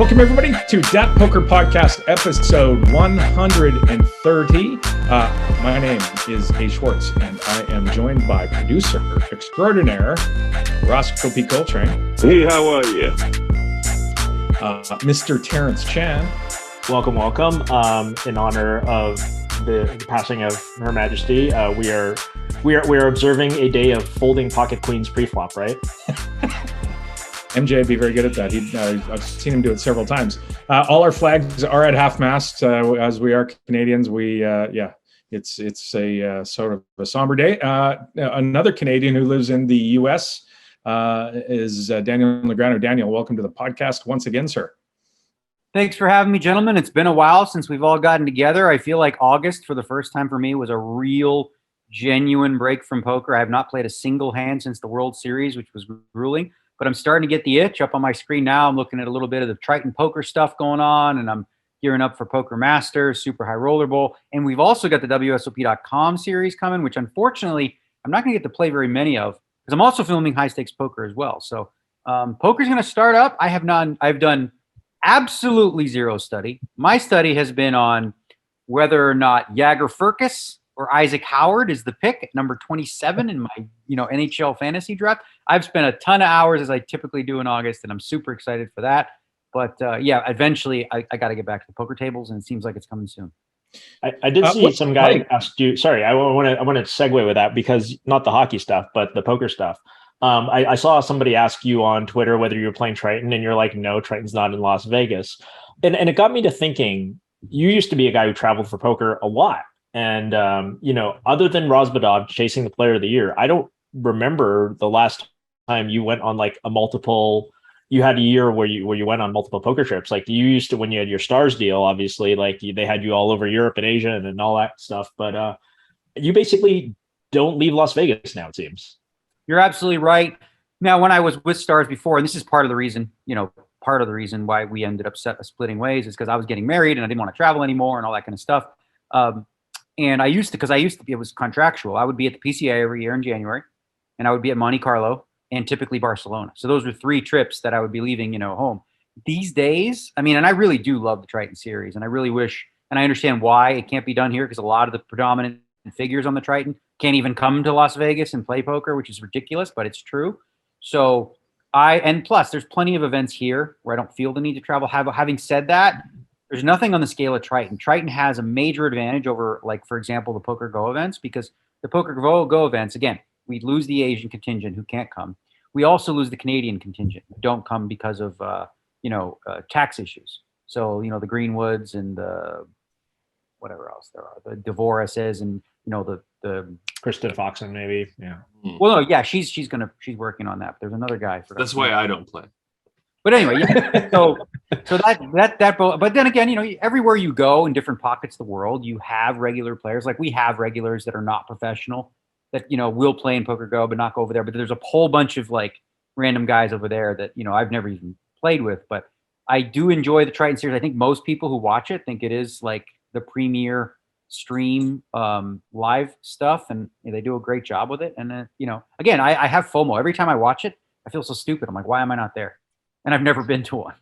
Welcome, everybody, to DAT Poker Podcast, episode 130. My name is A. Schwartz, and I am joined by producer extraordinaire, Roscoe P. Coltrane. Hey, how are you? Mr. Terrence Chan. Welcome. In honor of the passing of Her Majesty, we are observing a day of folding pocket queens pre-flop, right? MJ would be very good at that. I've seen him do it several times. All our flags are at half-mast, as we are Canadians. It's a sort of a somber day. Another Canadian who lives in the U.S. Is Daniel Negreanu. Daniel, welcome to the podcast once again, sir. Thanks for having me, gentlemen. It's been a while since we've all gotten together. I feel like August, for the first time for me, was a real, genuine break from poker. I have not played a single hand since the World Series, which was grueling. But I'm starting to get the itch up on my screen now. I'm looking at a little bit of the Triton poker stuff going on, and I'm gearing up for Poker Masters, Super High Roller Bowl. And we've also got the WSOP.com series coming, which unfortunately I'm not going to get to play very many of because I'm also filming high stakes poker as well. So poker's going to start up. I've done absolutely zero study. My study has been on whether or not Jagger Firkus or Isaac Howard is the pick at number 27 in my NHL fantasy draft. I've spent a ton of hours, as I typically do in August, and I'm super excited for that. But eventually I got to get back to the poker tables, and it seems like it's coming soon. I did see some guy asked you. Sorry, I want to segue with that because not the hockey stuff, but the poker stuff. I saw somebody ask you on Twitter whether you were playing Triton, and you're like, no, Triton's not in Las Vegas. And it got me to thinking, you used to be a guy who traveled for poker a lot. And, other than Rozbadov chasing the player of the year, I don't remember the last time you went on like you had a year where you went on multiple poker trips. Like you used to, when you had your Stars deal, obviously, like they had you all over Europe and Asia and all that stuff. But you basically don't leave Las Vegas now, it seems. You're absolutely right. Now, when I was with Stars before, and this is part of the reason why we ended up splitting ways is because I was getting married and I didn't want to travel anymore and all that kind of stuff. And I used to be, it was contractual. I would be at the PCA every year in January, and I would be at Monte Carlo and typically Barcelona. So those were 3 trips that I would be leaving, home. These days, and I really do love the Triton series, and I really wish, and I understand why it can't be done here because a lot of the predominant figures on the Triton can't even come to Las Vegas and play poker, which is ridiculous, but it's true. So and plus there's plenty of events here where I don't feel the need to travel. Having said that, there's nothing on the scale of Triton. Triton has a major advantage over, like, for example, the Poker Go events, because the Poker Go events, again, we lose the Asian contingent who can't come. We also lose the Canadian contingent who don't come because of, tax issues. So, the Greenwoods and the whatever else there are, the Devorases and, the Kristen Foxen, maybe. Yeah. Well, no, yeah, she's working on that. But there's another guy. That's why I don't play. But anyway, yeah. so that. But then again, everywhere you go in different pockets of the world, you have regular players. Like we have regulars that are not professional that will play in Poker Go but not go over there. But there's a whole bunch of like random guys over there that I've never even played with. But I do enjoy the Triton series. I think most people who watch it think it is like the premier stream live stuff, and they do a great job with it. And again, I have FOMO every time I watch it. I feel so stupid. I'm like, why am I not there? And I've never been to one.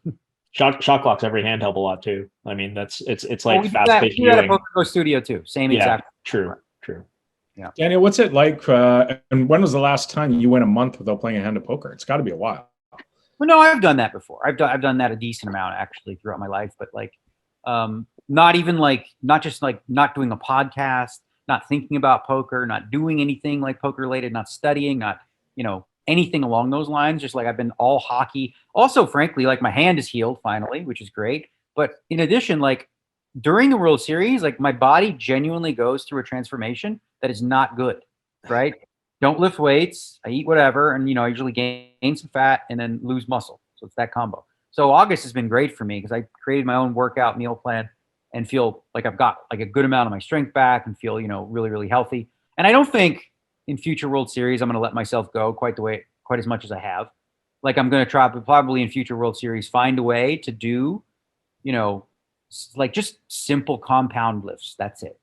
Shot clocks every hand help a lot too. It's like fast-paced viewing. We had a Poker Go studio too. Same exact. True. Yeah. Daniel, what's it like? And when was the last time you went a month without playing a hand of poker? It's got to be a while. Well, no, I've done that before. I've done that a decent amount actually throughout my life. But like, not just not doing a podcast, not thinking about poker, not doing anything like poker related, not studying, not anything along those lines. Just like I've been all hockey. Also, frankly, like my hand is healed finally, which is great. But in addition, like during the World Series, like my body genuinely goes through a transformation that is not good, right? Don't lift weights. I eat whatever. And, I usually gain some fat and then lose muscle. So it's that combo. So August has been great for me because I created my own workout meal plan and feel like I've got like a good amount of my strength back and feel, really, really healthy. And I don't think in future World Series, I'm going to let myself go quite as much as I have. Like I'm going to try probably in future World Series, find a way to do, like just simple compound lifts. That's it.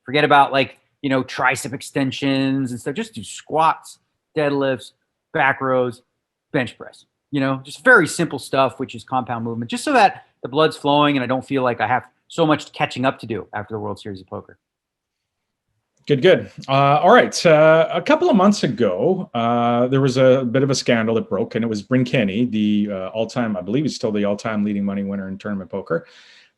Forget about like, tricep extensions and stuff. Just do squats, deadlifts, back rows, bench press. just very simple stuff, which is compound movement, just so that the blood's flowing and I don't feel like I have so much catching up to do after the World Series of Poker. Good. All right. A couple of months ago, there was a bit of a scandal that broke, and it was Bryn Kenney, the all-time, I believe he's still the all-time leading money winner in tournament poker.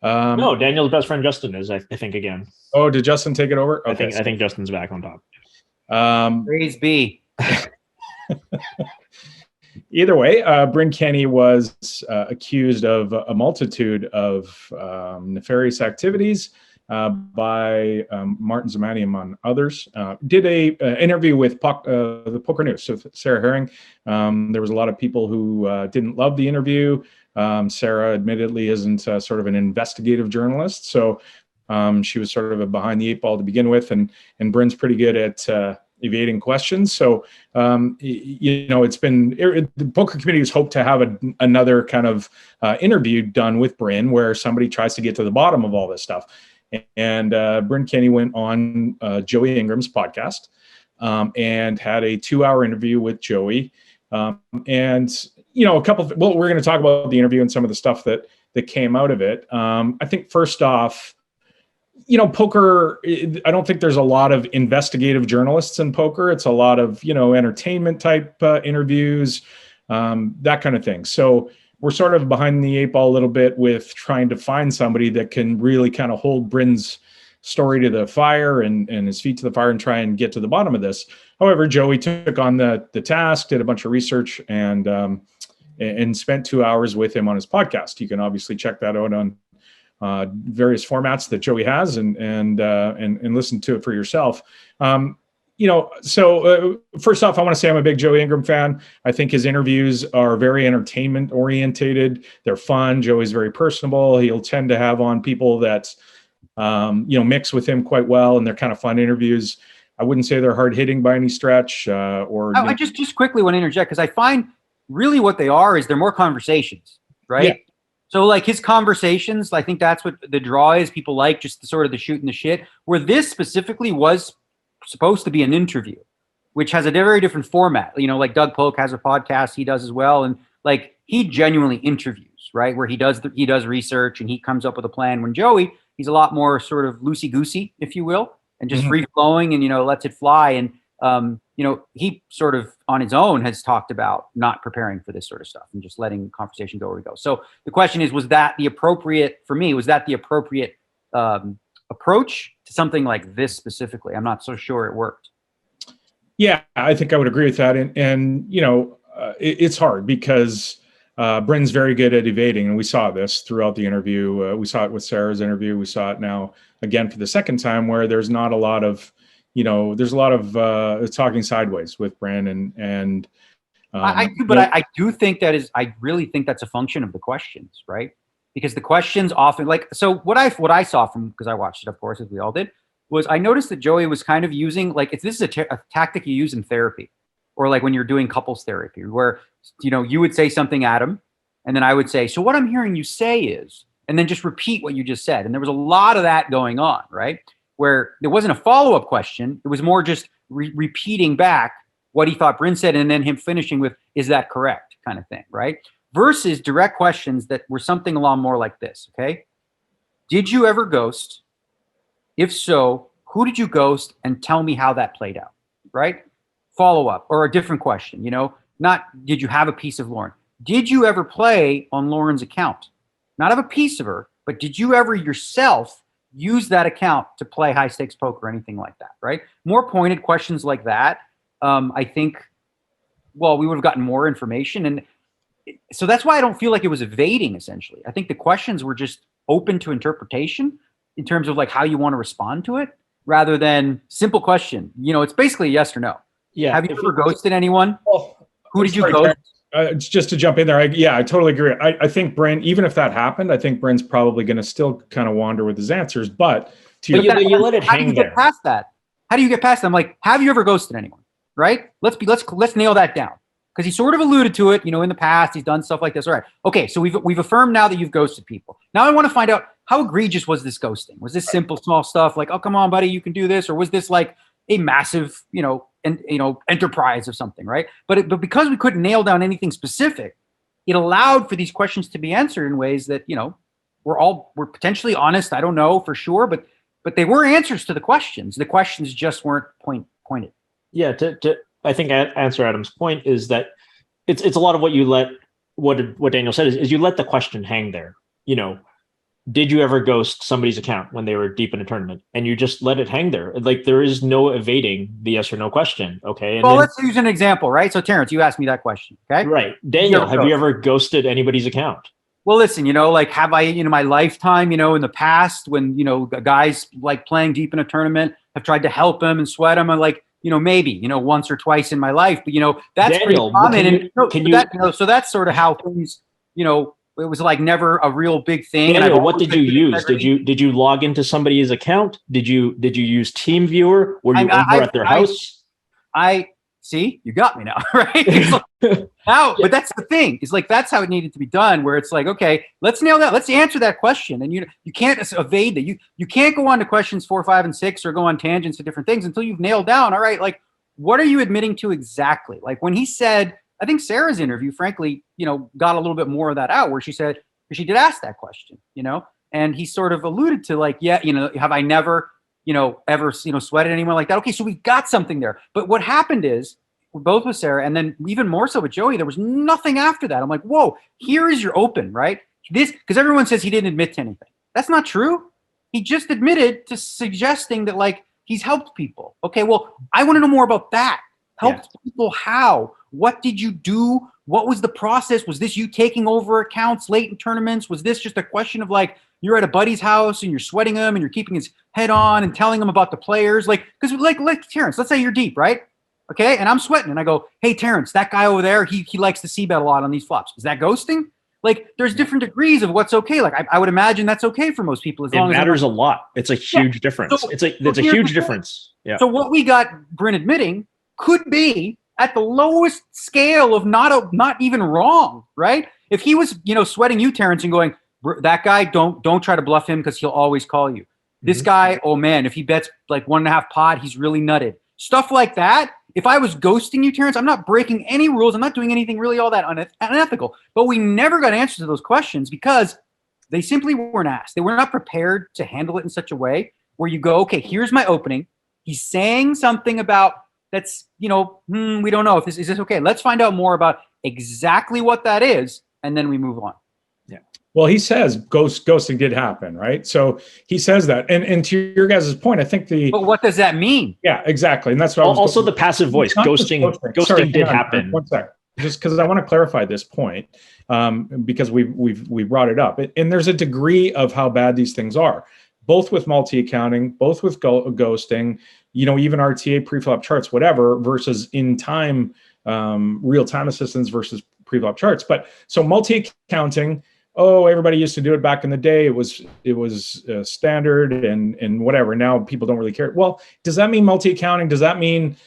No, Daniel's best friend Justin is, I think, again. Oh, did Justin take it over? Okay, I think Justin's back on top. Praise be. Either way, Bryn Kenney was accused of a multitude of nefarious activities by Martin Zamani, among others. Did a interview with the Poker News, so Sarah Herring. There was a lot of people who didn't love the interview. Sarah admittedly isn't sort of an investigative journalist, so she was sort of a behind the eight ball to begin with, and Bryn's pretty good at evading questions. So, it's been, the poker community has hoped to have another kind of interview done with Bryn where somebody tries to get to the bottom of all this stuff. And Bryn Kenney went on Joey Ingram's podcast and had a 2-hour interview with Joey. And, we're going to talk about the interview and some of the stuff that came out of it. I think first off, poker, I don't think there's a lot of investigative journalists in poker. It's a lot of, entertainment type interviews, that kind of thing. So we're sort of behind the eight ball a little bit with trying to find somebody that can really kind of hold Bryn's story to the fire and his feet to the fire and try and get to the bottom of this. However, Joey took on the task, did a bunch of research, and spent 2 hours with him on his podcast. You can obviously check that out on various formats that Joey has and listen to it for yourself. So first off, I want to say I'm a big Joey Ingram fan. I think his interviews are very entertainment orientated. They're fun. Joey's very personable. He'll tend to have on people that, mix with him quite well, and they're kind of fun interviews. I wouldn't say they're hard hitting by any stretch. I just quickly want to interject because I find really what they are is they're more conversations, right? Yeah. So like his conversations, I think that's what the draw is. People like just the sort of the shooting the shit, where this specifically was supposed to be an interview, which has a very different format. Like Doug Polk has a podcast he does as well. And like he genuinely interviews, right? Where he does research and he comes up with a plan. When Joey, he's a lot more sort of loosey-goosey, if you will, and just free flowing and, lets it fly. And, he sort of on his own has talked about not preparing for this sort of stuff and just letting conversation go where we go. So the question is, was that the appropriate approach to something like this specifically? I'm not so sure it worked. Yeah, I think I would agree with that. And it's hard because Bryn's very good at evading. And we saw this throughout the interview. We saw it with Sarah's interview. We saw it now again for the second time where there's not a lot of, there's a lot of talking sideways with Bryn and I do think I really think that's a function of the questions, right? Because the questions often so what I saw from, because I watched it, of course, as we all did, was I noticed that Joey was kind of using this is a tactic you use in therapy or like when you're doing couples therapy where, you would say something, Adam, and then I would say, so what I'm hearing you say is, and then just repeat what you just said. And there was a lot of that going on, right? Where there wasn't a follow-up question. It was more just repeating back what he thought Bryn said and then him finishing with, is that correct, kind of thing, right? Versus direct questions that were something along more like this, okay? Did you ever ghost? If so, who did you ghost? And tell me how that played out, right? Follow-up, or a different question, not did you have a piece of Lauren? Did you ever play on Lauren's account? Not have a piece of her, but did you ever yourself use that account to play high stakes poker or anything like that, right? More pointed questions like that. I think, we would have gotten more information. And so that's why I don't feel like it was evading, essentially. I think the questions were just open to interpretation in terms of like how you want to respond to it rather than simple question. It's basically yes or no. Yeah. Have you ever ghosted anyone? Who did you ghost? Just to jump in there, I totally agree. I think Bryn, even if that happened, I think Bryn's probably going to still kind of wander with his answers. But you let it hang there. How do you get past that? How do you get past that? I'm like, have you ever ghosted anyone? Right? Let's nail that down because he sort of alluded to it. In the past, he's done stuff like this. All right. Okay. So we've affirmed now that you've ghosted people. Now I want to find out how egregious was this ghosting? Was this simple, small stuff like, oh, come on, buddy, you can do this, or was this like a massive, enterprise of something, right? But because we couldn't nail down anything specific, it allowed for these questions to be answered in ways that, you know, were potentially honest. I don't know for sure, but they were answers to the questions. The questions just weren't pointed. Yeah, I think answer Adam's point is that it's a lot of what you let what Daniel said is you let the question hang there. You know, did you ever ghost somebody's account when they were deep in a tournament? And you just let it hang there. Like there is no evading the yes or no question. Okay. And well, let's use an example, right? So Terrence, you asked me that question. Okay. Right. Daniel, have you ever ghosted anybody's account? Well, listen, you know, like have I, you know, my lifetime, you know, in the past when, you know, guys like playing deep in a tournament have tried to help them and sweat them and like, you know, maybe, you know, once or twice in my life, but you know, that's Daniel, pretty common. So that's sort of how things, you know, it was like never a real big thing. Daniel, and what did you use? Did you log into somebody's account? Did you use TeamViewer? Were you over at their house? See, you got me now, right? But that's the thing. It's like that's how it needed to be done. Where it's like, okay, let's nail that. Let's answer that question, and you can't evade that. You can't go on to questions 4, 5, and 6, or go on tangents to different things until you've nailed down. All right, like what are you admitting to exactly? Like when he said, I think Sarah's interview, frankly, you know, got a little bit more of that out where she said she did ask that question, you know, and he sort of alluded to like, yeah, you know, have I never, you know, ever, you know, sweated anyone like that? Okay, so we've got something there. But what happened is, both with Sarah and then even more so with Joey, there was nothing after that. I'm like, whoa, here is your open, right? This, because everyone says he didn't admit to anything. That's not true. He just admitted to suggesting that like he's helped people. Okay, well, I want to know more about that. Helped people how? What did you do? What was the process? Was this you taking over accounts late in tournaments? Was this just a question of like, you're at a buddy's house and you're sweating him and you're keeping his head on and telling him about the players? Like, because like Terrence, let's say you're deep, right? Okay, and I'm sweating, and I go, hey, Terrence, that guy over there, he likes to c-bet a lot on these flops. Is that ghosting? Like, there's different degrees of what's okay. Like, I would imagine that's okay for most people. As long as it matters a lot. It's a huge difference. It's a huge difference. Yeah. So what we got Bryn admitting could be at the lowest scale of not even wrong, right? If he was, you know, sweating you, Terrence, and going, that guy, don't try to bluff him because he'll always call you. This guy, oh man, if he bets like 1.5 pot, he's really nutted. Stuff like that. If I was ghosting you, Terrence, I'm not breaking any rules. I'm not doing anything really all that unethical. But we never got answers to those questions because they simply weren't asked. They were not prepared to handle it in such a way where you go, okay, here's my opening. He's saying something about that's, you know, we don't know if is this okay. Let's find out more about exactly what that is, and then we move on. Well, he says ghosting did happen, right? So he says that, and to your guys' point, I think But what does that mean? Yeah, exactly, and that's what also the passive voice. Ghosting Sorry, did happen. One sec, just because I want to clarify this point, because we brought it up, and there's a degree of how bad these things are, both with multi-accounting, both with ghosting, you know, even RTA preflop charts, whatever, versus in time, real-time assistance versus preflop charts. But so multi-accounting. Oh, everybody used to do it back in the day. It was standard and whatever. Now people don't really care. Well, does that mean multi-accounting? Does that mean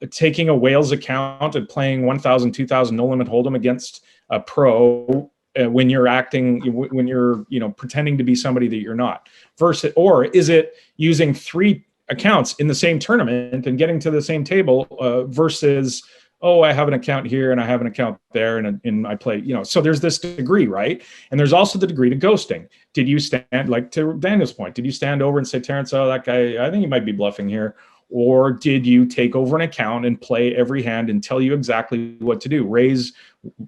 taking a whales account and playing 1,000, 2,000 no limit hold'em against a pro when you're pretending to be somebody that you're not? Versus, or is it using 3 accounts in the same tournament and getting to the same table versus, oh, I have an account here and I have an account there and I play, you know, so there's this degree, right? And there's also the degree to ghosting. Did you stand, like to Daniel's point, did you stand over and say, Terrence, oh, that guy, I think he might be bluffing here? Or did you take over an account and play every hand and tell you exactly what to do? Raise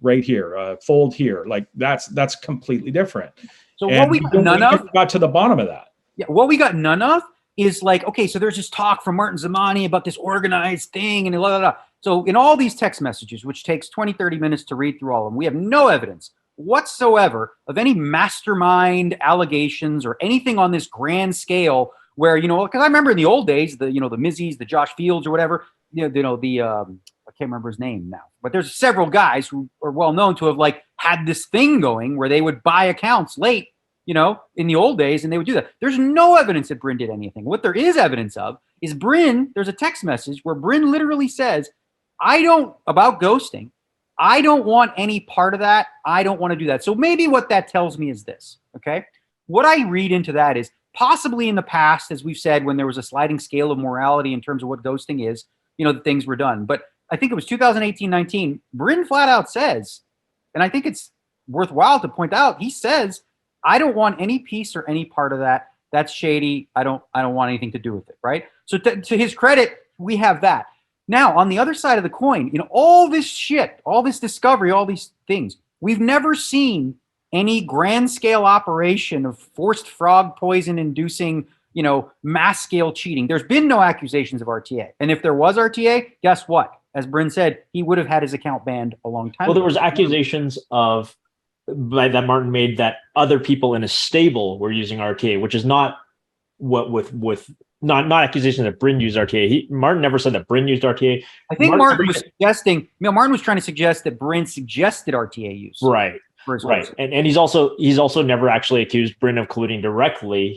right here, fold here. Like that's completely different. So what we got to the bottom of that. Yeah, what we got none of is like, okay, so there's this talk from Martin Zamani about this organized thing and blah, blah, blah. So in all these text messages, which takes 20, 30 minutes to read through all of them, we have no evidence whatsoever of any mastermind allegations or anything on this grand scale where, you know, because I remember in the old days, the Mizzies, the Josh Fields or whatever, I can't remember his name now, but there's several guys who are well known to have like had this thing going where they would buy accounts late, you know, in the old days, and they would do that. There's no evidence that Bryn did anything. What there is evidence of is Bryn, there's a text message where Bryn literally says, about ghosting, I don't want any part of that. I don't want to do that. So maybe what that tells me is this, okay? What I read into that is possibly in the past, as we've said, when there was a sliding scale of morality in terms of what ghosting is, you know, the things were done. But I think it was 2018-19, Bryn flat out says, and I think it's worthwhile to point out, he says, I don't want any piece or any part of that. That's shady. I don't want anything to do with it, right? So to his credit, we have that. Now, on the other side of the coin, all this shit, all this discovery, all these things, we've never seen any grand scale operation of forced frog poison inducing, mass scale cheating. There's been no accusations of RTA. And if there was RTA, guess what? As Bryn said, he would have had his account banned a long time ago. Well, there was accusations that Martin made that other people in his stable were using RTA, which is not what not accusations that Bryn used RTA. Martin never said that Bryn used RTA. I think Martin was suggesting, Martin was trying to suggest that Bryn suggested RTA use. Right. Right. And he's also never actually accused Bryn of colluding directly.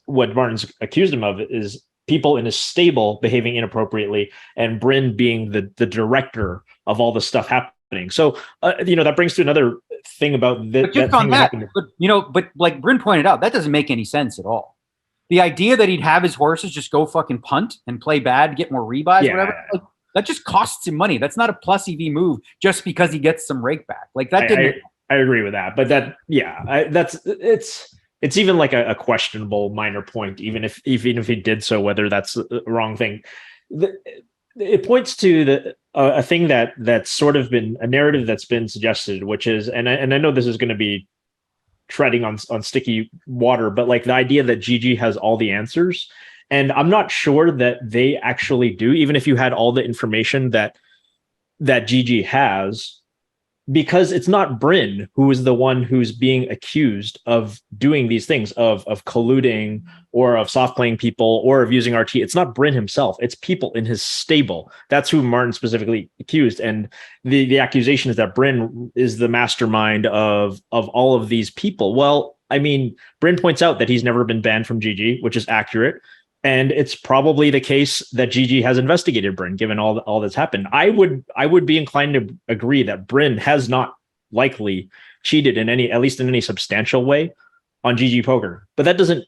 What Martin's accused him of is people in his stable behaving inappropriately and Bryn being the director of all the stuff happening. So that brings to another thing about but just on that, but like Bryn pointed out, that doesn't make any sense at all. The idea that he'd have his horses just go fucking punt and play bad, get more rebuys, whatever, that just costs him money. That's not a plus EV move just because he gets some rake back. Like that didn't. I agree with that, but it's even like a questionable minor point, even if he did so, whether that's the wrong thing. It points to a thing that's sort of been a narrative that's been suggested, which is, and I know this is going to be treading on sticky water, but like the idea that GG has all the answers, and I'm not sure that they actually do, even if you had all the information that GG has. Because it's not Bryn who is the one who's being accused of doing these things, of colluding or of soft playing people or of using RT. It's not Bryn himself. It's people in his stable. That's who Martin specifically accused. And the accusation is that Bryn is the mastermind of all of these people. Well, I mean, Bryn points out that he's never been banned from GG, which is accurate. And it's probably the case that GG has investigated Bryn, given all that's happened. I would be inclined to agree that Bryn has not likely cheated at least in any substantial way on GG Poker. But that doesn't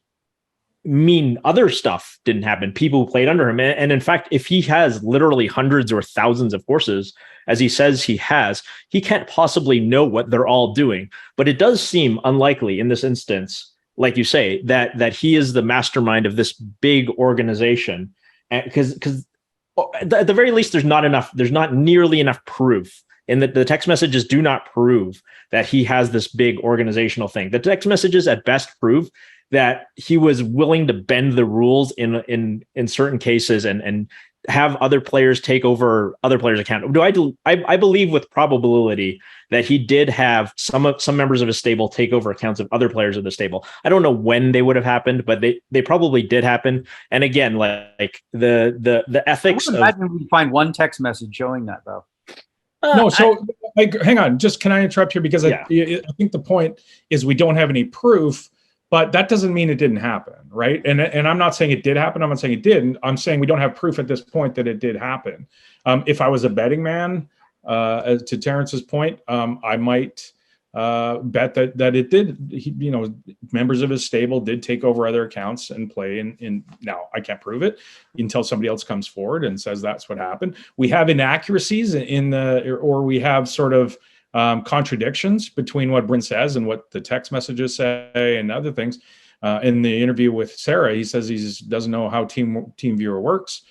mean other stuff didn't happen. People who played under him. And in fact, if he has literally hundreds or thousands of horses, as he says he has, he can't possibly know what they're all doing. But it does seem unlikely in this instance, like you say, that he is the mastermind of this big organization, because at the very least, there's not nearly enough proof, and that the text messages do not prove that he has this big organizational thing. The text messages at best prove that he was willing to bend the rules in certain cases and have other players take over other players' account. I believe with probability that he did have some members of his stable take over accounts of other players of the stable. I don't know when they would have happened, but they probably did happen. And again, like the ethics. I would imagine we find one text message showing that though. No, so hang on. Just can I interrupt here because I think the point is we don't have any proof. But that doesn't mean it didn't happen, right? And I'm not saying it did happen. I'm not saying it didn't. I'm saying we don't have proof at this point that it did happen. If I was a betting man, to Terrence's point, I might bet that it did. Members of his stable did take over other accounts and play. In now, I can't prove it until somebody else comes forward and says that's what happened. We have inaccuracies or we have sort of contradictions between what Bryn says and what the text messages say and other things. In the interview with Sarah, he says he doesn't know how TeamViewer works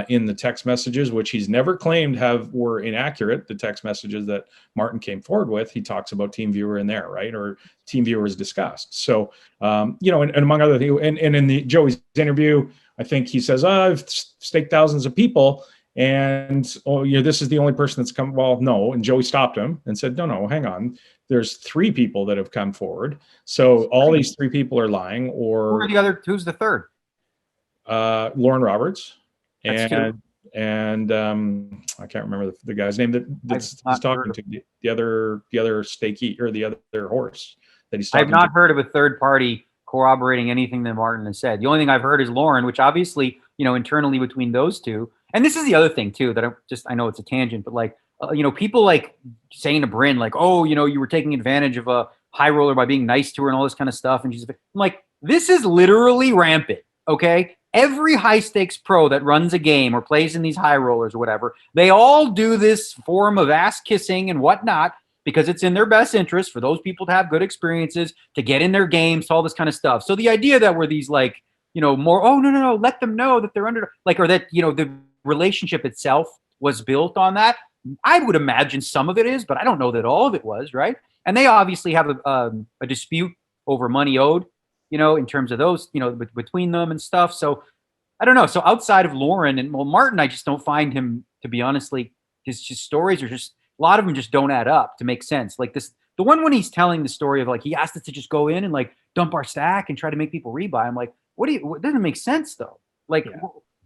in the text messages, which he's never claimed were inaccurate. The text messages that Martin came forward with, he talks about TeamViewer in there, right? Or TeamViewer is discussed. So, and among other things, and in the Joey's interview, I think he says, I've staked thousands of people. And this is the only person that's come. Well, no. And Joey stopped him and said, no, hang on. There's 3 people that have come forward. So all these 3 people are lying. Or who's the third? Lauren Roberts. That's and I can't remember the guy's name that's he's talking to, the other stakey or the other horse that he's talking to. I've not heard of a third party corroborating anything that Martin has said. The only thing I've heard is Lauren, which obviously, internally between those two. And this is the other thing too, that I know it's a tangent, but like, people like saying to Bryn, like, oh, you were taking advantage of a high roller by being nice to her and all this kind of stuff. And I'm like, this is literally rampant. Okay. Every high stakes pro that runs a game or plays in these high rollers or whatever, they all do this form of ass kissing and whatnot because it's in their best interest for those people to have good experiences, to get in their games, all this kind of stuff. So the idea that we're these like, more, oh, no, let them know that they're under, like, or that, the relationship itself was built on that. I would imagine some of it is, but I don't know that all of it was, right? And they obviously have a dispute over money owed, in terms of those, between them and stuff. So I don't know. So outside of Lauren and Martin, I just don't find him, to be honestly, his stories are just, a lot of them just don't add up to make sense. Like this, the one when he's telling the story of like, he asked us to just go in and like dump our stack and try to make people rebuy. I'm like, what doesn't make sense though? Like,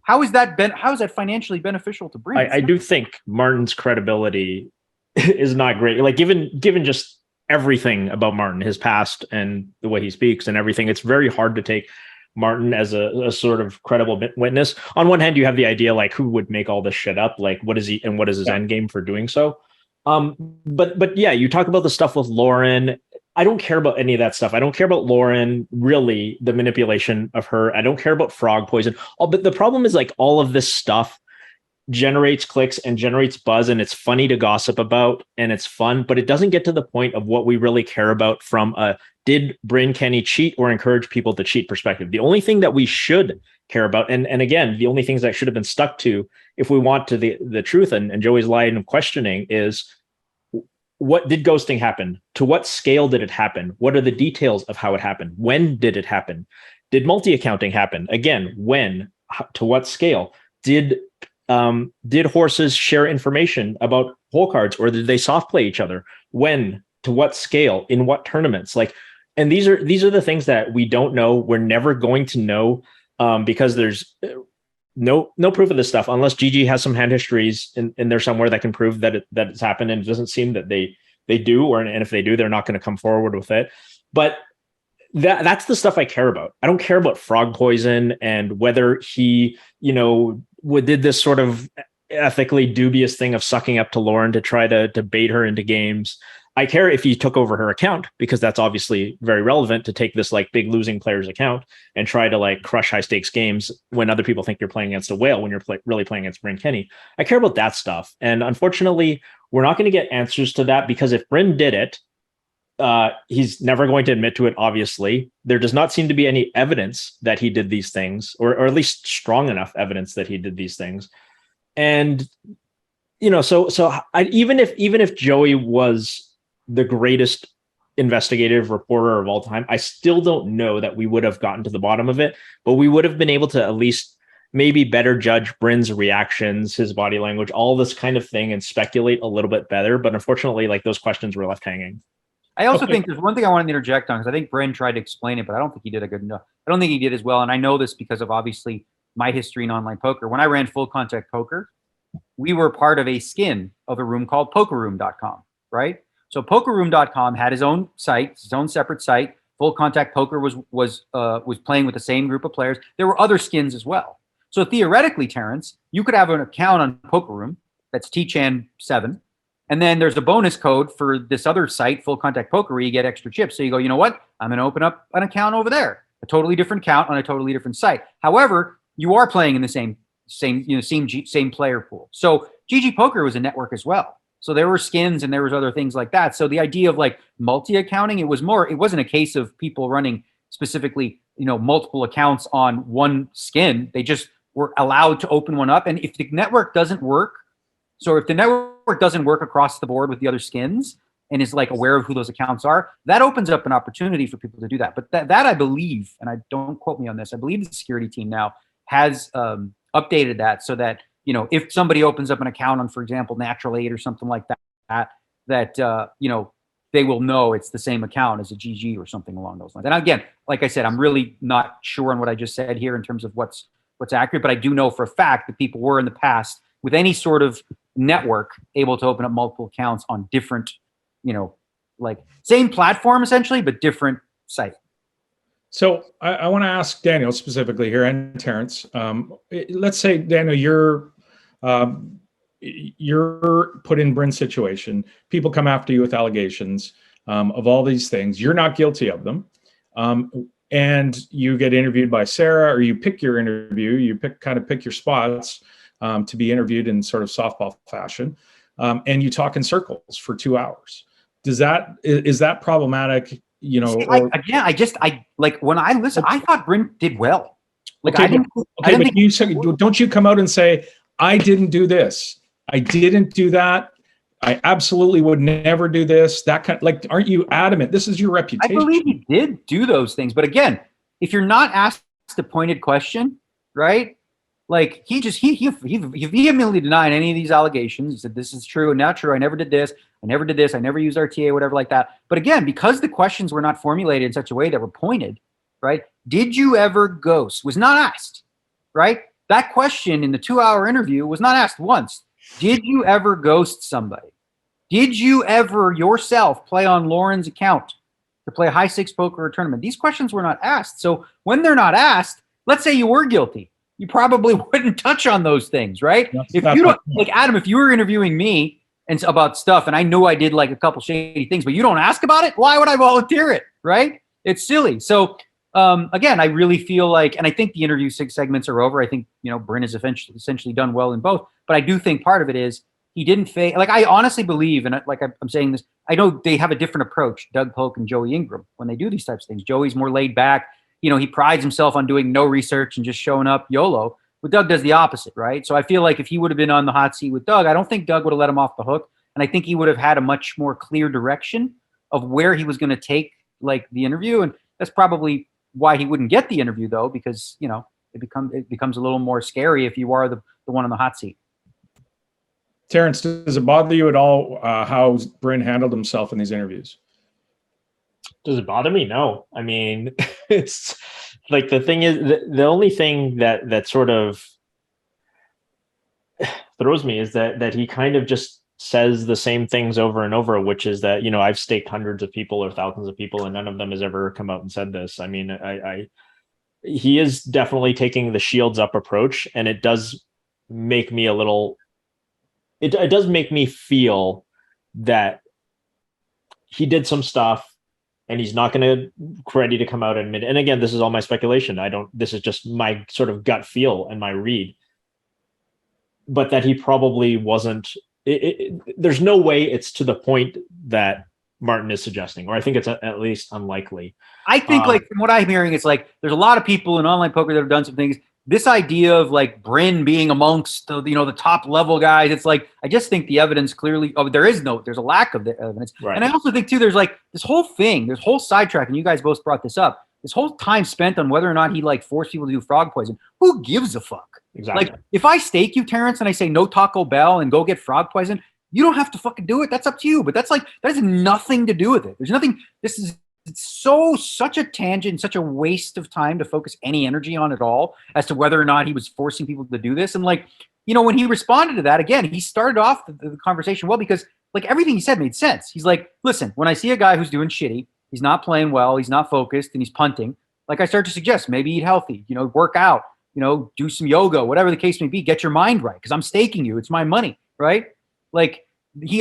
how is that financially beneficial to Bryn? I do think Martin's credibility is not great. Like given just everything about Martin, his past and the way he speaks and everything, it's very hard to take Martin as a sort of credible witness. On one hand, you have the idea like who would make all this shit up? Like what is he and what is his end game for doing so? But yeah, you talk about the stuff with Lauren. I don't care about any of that stuff. I don't care about Lauren, really, the manipulation of her. I don't care about frog poison. But the problem is like all of this stuff generates clicks and generates buzz, and it's funny to gossip about and it's fun, but it doesn't get to the point of what we really care about from a did Bryn Kenney cheat or encourage people to cheat perspective. The only thing that we should care about, and again, the only things that should have been stuck to if we want to the truth, and Joey's line of questioning is, what did ghosting happen? To what scale did it happen? What are the details of how it happened? When did it happen? Did multi-accounting happen? Again, when? To what scale? Did horses share information about hole cards, or did they soft play each other? When? To what scale? In what tournaments? Like, and these are the things that we don't know. We're never going to know because there's no proof of this stuff unless GG has some hand histories in there somewhere that can prove that it's happened. And it doesn't seem that they do, and if they do, they're not going to come forward with it. But that's the stuff I care about. I don't care about frog poison and whether he, did this sort of ethically dubious thing of sucking up to Lauren to try to bait her into games. I care if he took over her account, because that's obviously very relevant to take this like big losing player's account and try to like crush high stakes games when other people think you're playing against a whale when you're really playing against Bryn Kenney. I care about that stuff. And unfortunately, we're not going to get answers to that, because if Bryn did it, he's never going to admit to it, obviously. There does not seem to be any evidence that he did these things, or at least strong enough evidence that he did these things. And, even if Joey was the greatest investigative reporter of all time, I still don't know that we would have gotten to the bottom of it, but we would have been able to at least maybe better judge Bryn's reactions, his body language, all this kind of thing, and speculate a little bit better. But unfortunately, like, those questions were left hanging. I also think there's one thing I want to interject on, because I think Bryn tried to explain it, but I don't think he did a good enough. I don't think he did as well. And I know this because of obviously my history in online poker. When I ran full contact poker, we were part of a skin of a room called pokerroom.com, right? So pokerroom.com had his own site, his own separate site. Full Contact Poker was playing with the same group of players. There were other skins as well. So theoretically, Terrence, you could have an account on Poker Room that's TChan7, and then there's a bonus code for this other site, Full Contact Poker, where you get extra chips. So you go, you know what? I'm going to open up an account over there, a totally different account on a totally different site. However, you are playing in the same player pool. So GG Poker was a network as well. So there were skins and there was other things like that. So the idea of like multi-accounting, it wasn't a case of people running specifically, multiple accounts on one skin. They just were allowed to open one up. And if the network doesn't work, so if the network doesn't work across the board with the other skins and is like aware of who those accounts are, that opens up an opportunity for people to do that. But that I believe, and I don't quote me on this, I believe the security team now has updated that so that, if somebody opens up an account on, for example, Natural 8 or something like that, they will know it's the same account as a GG or something along those lines. And again, like I said, I'm really not sure on what I just said here in terms of what's accurate, but I do know for a fact that people were in the past with any sort of network able to open up multiple accounts on different, like same platform essentially, but different site. So I want to ask Daniel specifically here, and Terrence. Let's say, Daniel, you're put in Bryn's situation. People come after you with allegations of all these things. You're not guilty of them. And you get interviewed by Sarah, or you pick your interview. You pick your spots to be interviewed in sort of softball fashion. And you talk in circles for 2 hours. is that problematic? You know, See, or, I like when I listen, I thought Bryn did well. Like okay, I didn't. okay, but you say, don't you come out and say, I didn't do this, I didn't do that, I absolutely would never do this. That kind, like, aren't you adamant? This is your I reputation. believe he did do those things, but again, if you're not asked a pointed question, right? Like he vehemently denied any of these allegations. He said this is true and not true. I never did this. I never did this. I never used RTA, whatever like that. But again, because the questions were not formulated in such a way that were pointed, right? Did you ever ghost? Was not asked, right? That question in the 2-hour interview was not asked once. Did you ever ghost somebody? Did you ever yourself play on Lauren's account to play high stakes poker or tournament? These questions were not asked. So when they're not asked, let's say you were guilty, you probably wouldn't touch on those things, right? If you don't, like Adam, if you were interviewing me and about stuff and I knew I did like a couple shady things, but you don't ask about it, why would I volunteer it, right? It's silly. So again, I really feel like, and I think the interview segments are over. I think, Bryn has essentially done well in both, but I do think part of it is he didn't fake. Like I honestly believe, and like I'm saying this, I know they have a different approach, Doug Polk and Joey Ingram, when they do these types of things. Joey's more laid back. He prides himself on doing no research and just showing up YOLO. But Doug does the opposite, right? So I feel like if he would have been on the hot seat with Doug, I don't think Doug would have let him off the hook. And I think he would have had a much more clear direction of where he was going to take like the interview. And that's probably why he wouldn't get the interview though, because, it becomes a little more scary if you are the one on the hot seat. Terrence, does it bother you at all how Bryn handled himself in these interviews? Does it bother me? No. I mean, it's like the thing is, the only thing that sort of throws me is that he kind of just says the same things over and over, which is that, I've staked hundreds of people or thousands of people and none of them has ever come out and said this. I mean, he is definitely taking the shields up approach, and it does make me a little, it does make me feel that he did some stuff and he's not going to ready to come out and admit. And again, this is all my speculation. This is just my sort of gut feel and my read, but that he probably wasn't, there's no way it's to the point that Martin is suggesting, or I think it's at least unlikely. I think like from what I'm hearing, it's like, there's a lot of people in online poker that have done some things. This idea of like Bryn being amongst the top level guys, it's like, I just think the evidence clearly, there's a lack of the evidence. Right. And I also think too, there's like this whole sidetrack, and you guys both brought this up, this whole time spent on whether or not he like forced people to do frog poison. Who gives a fuck? Exactly. Like if I stake you, Terrence, and I say no Taco Bell and go get frog poison, you don't have to fucking do it. That's up to you. But that has nothing to do with it. There's nothing, it's such a tangent, such a waste of time to focus any energy on at all as to whether or not he was forcing people to do this. And like, when he responded to that, again, he started off the conversation well, because like everything he said made sense. He's like, listen, when I see a guy who's doing shitty, he's not playing well, he's not focused, and he's punting, like I start to suggest, maybe eat healthy, work out, do some yoga, whatever the case may be, get your mind right. Cause I'm staking you. It's my money. Right. Like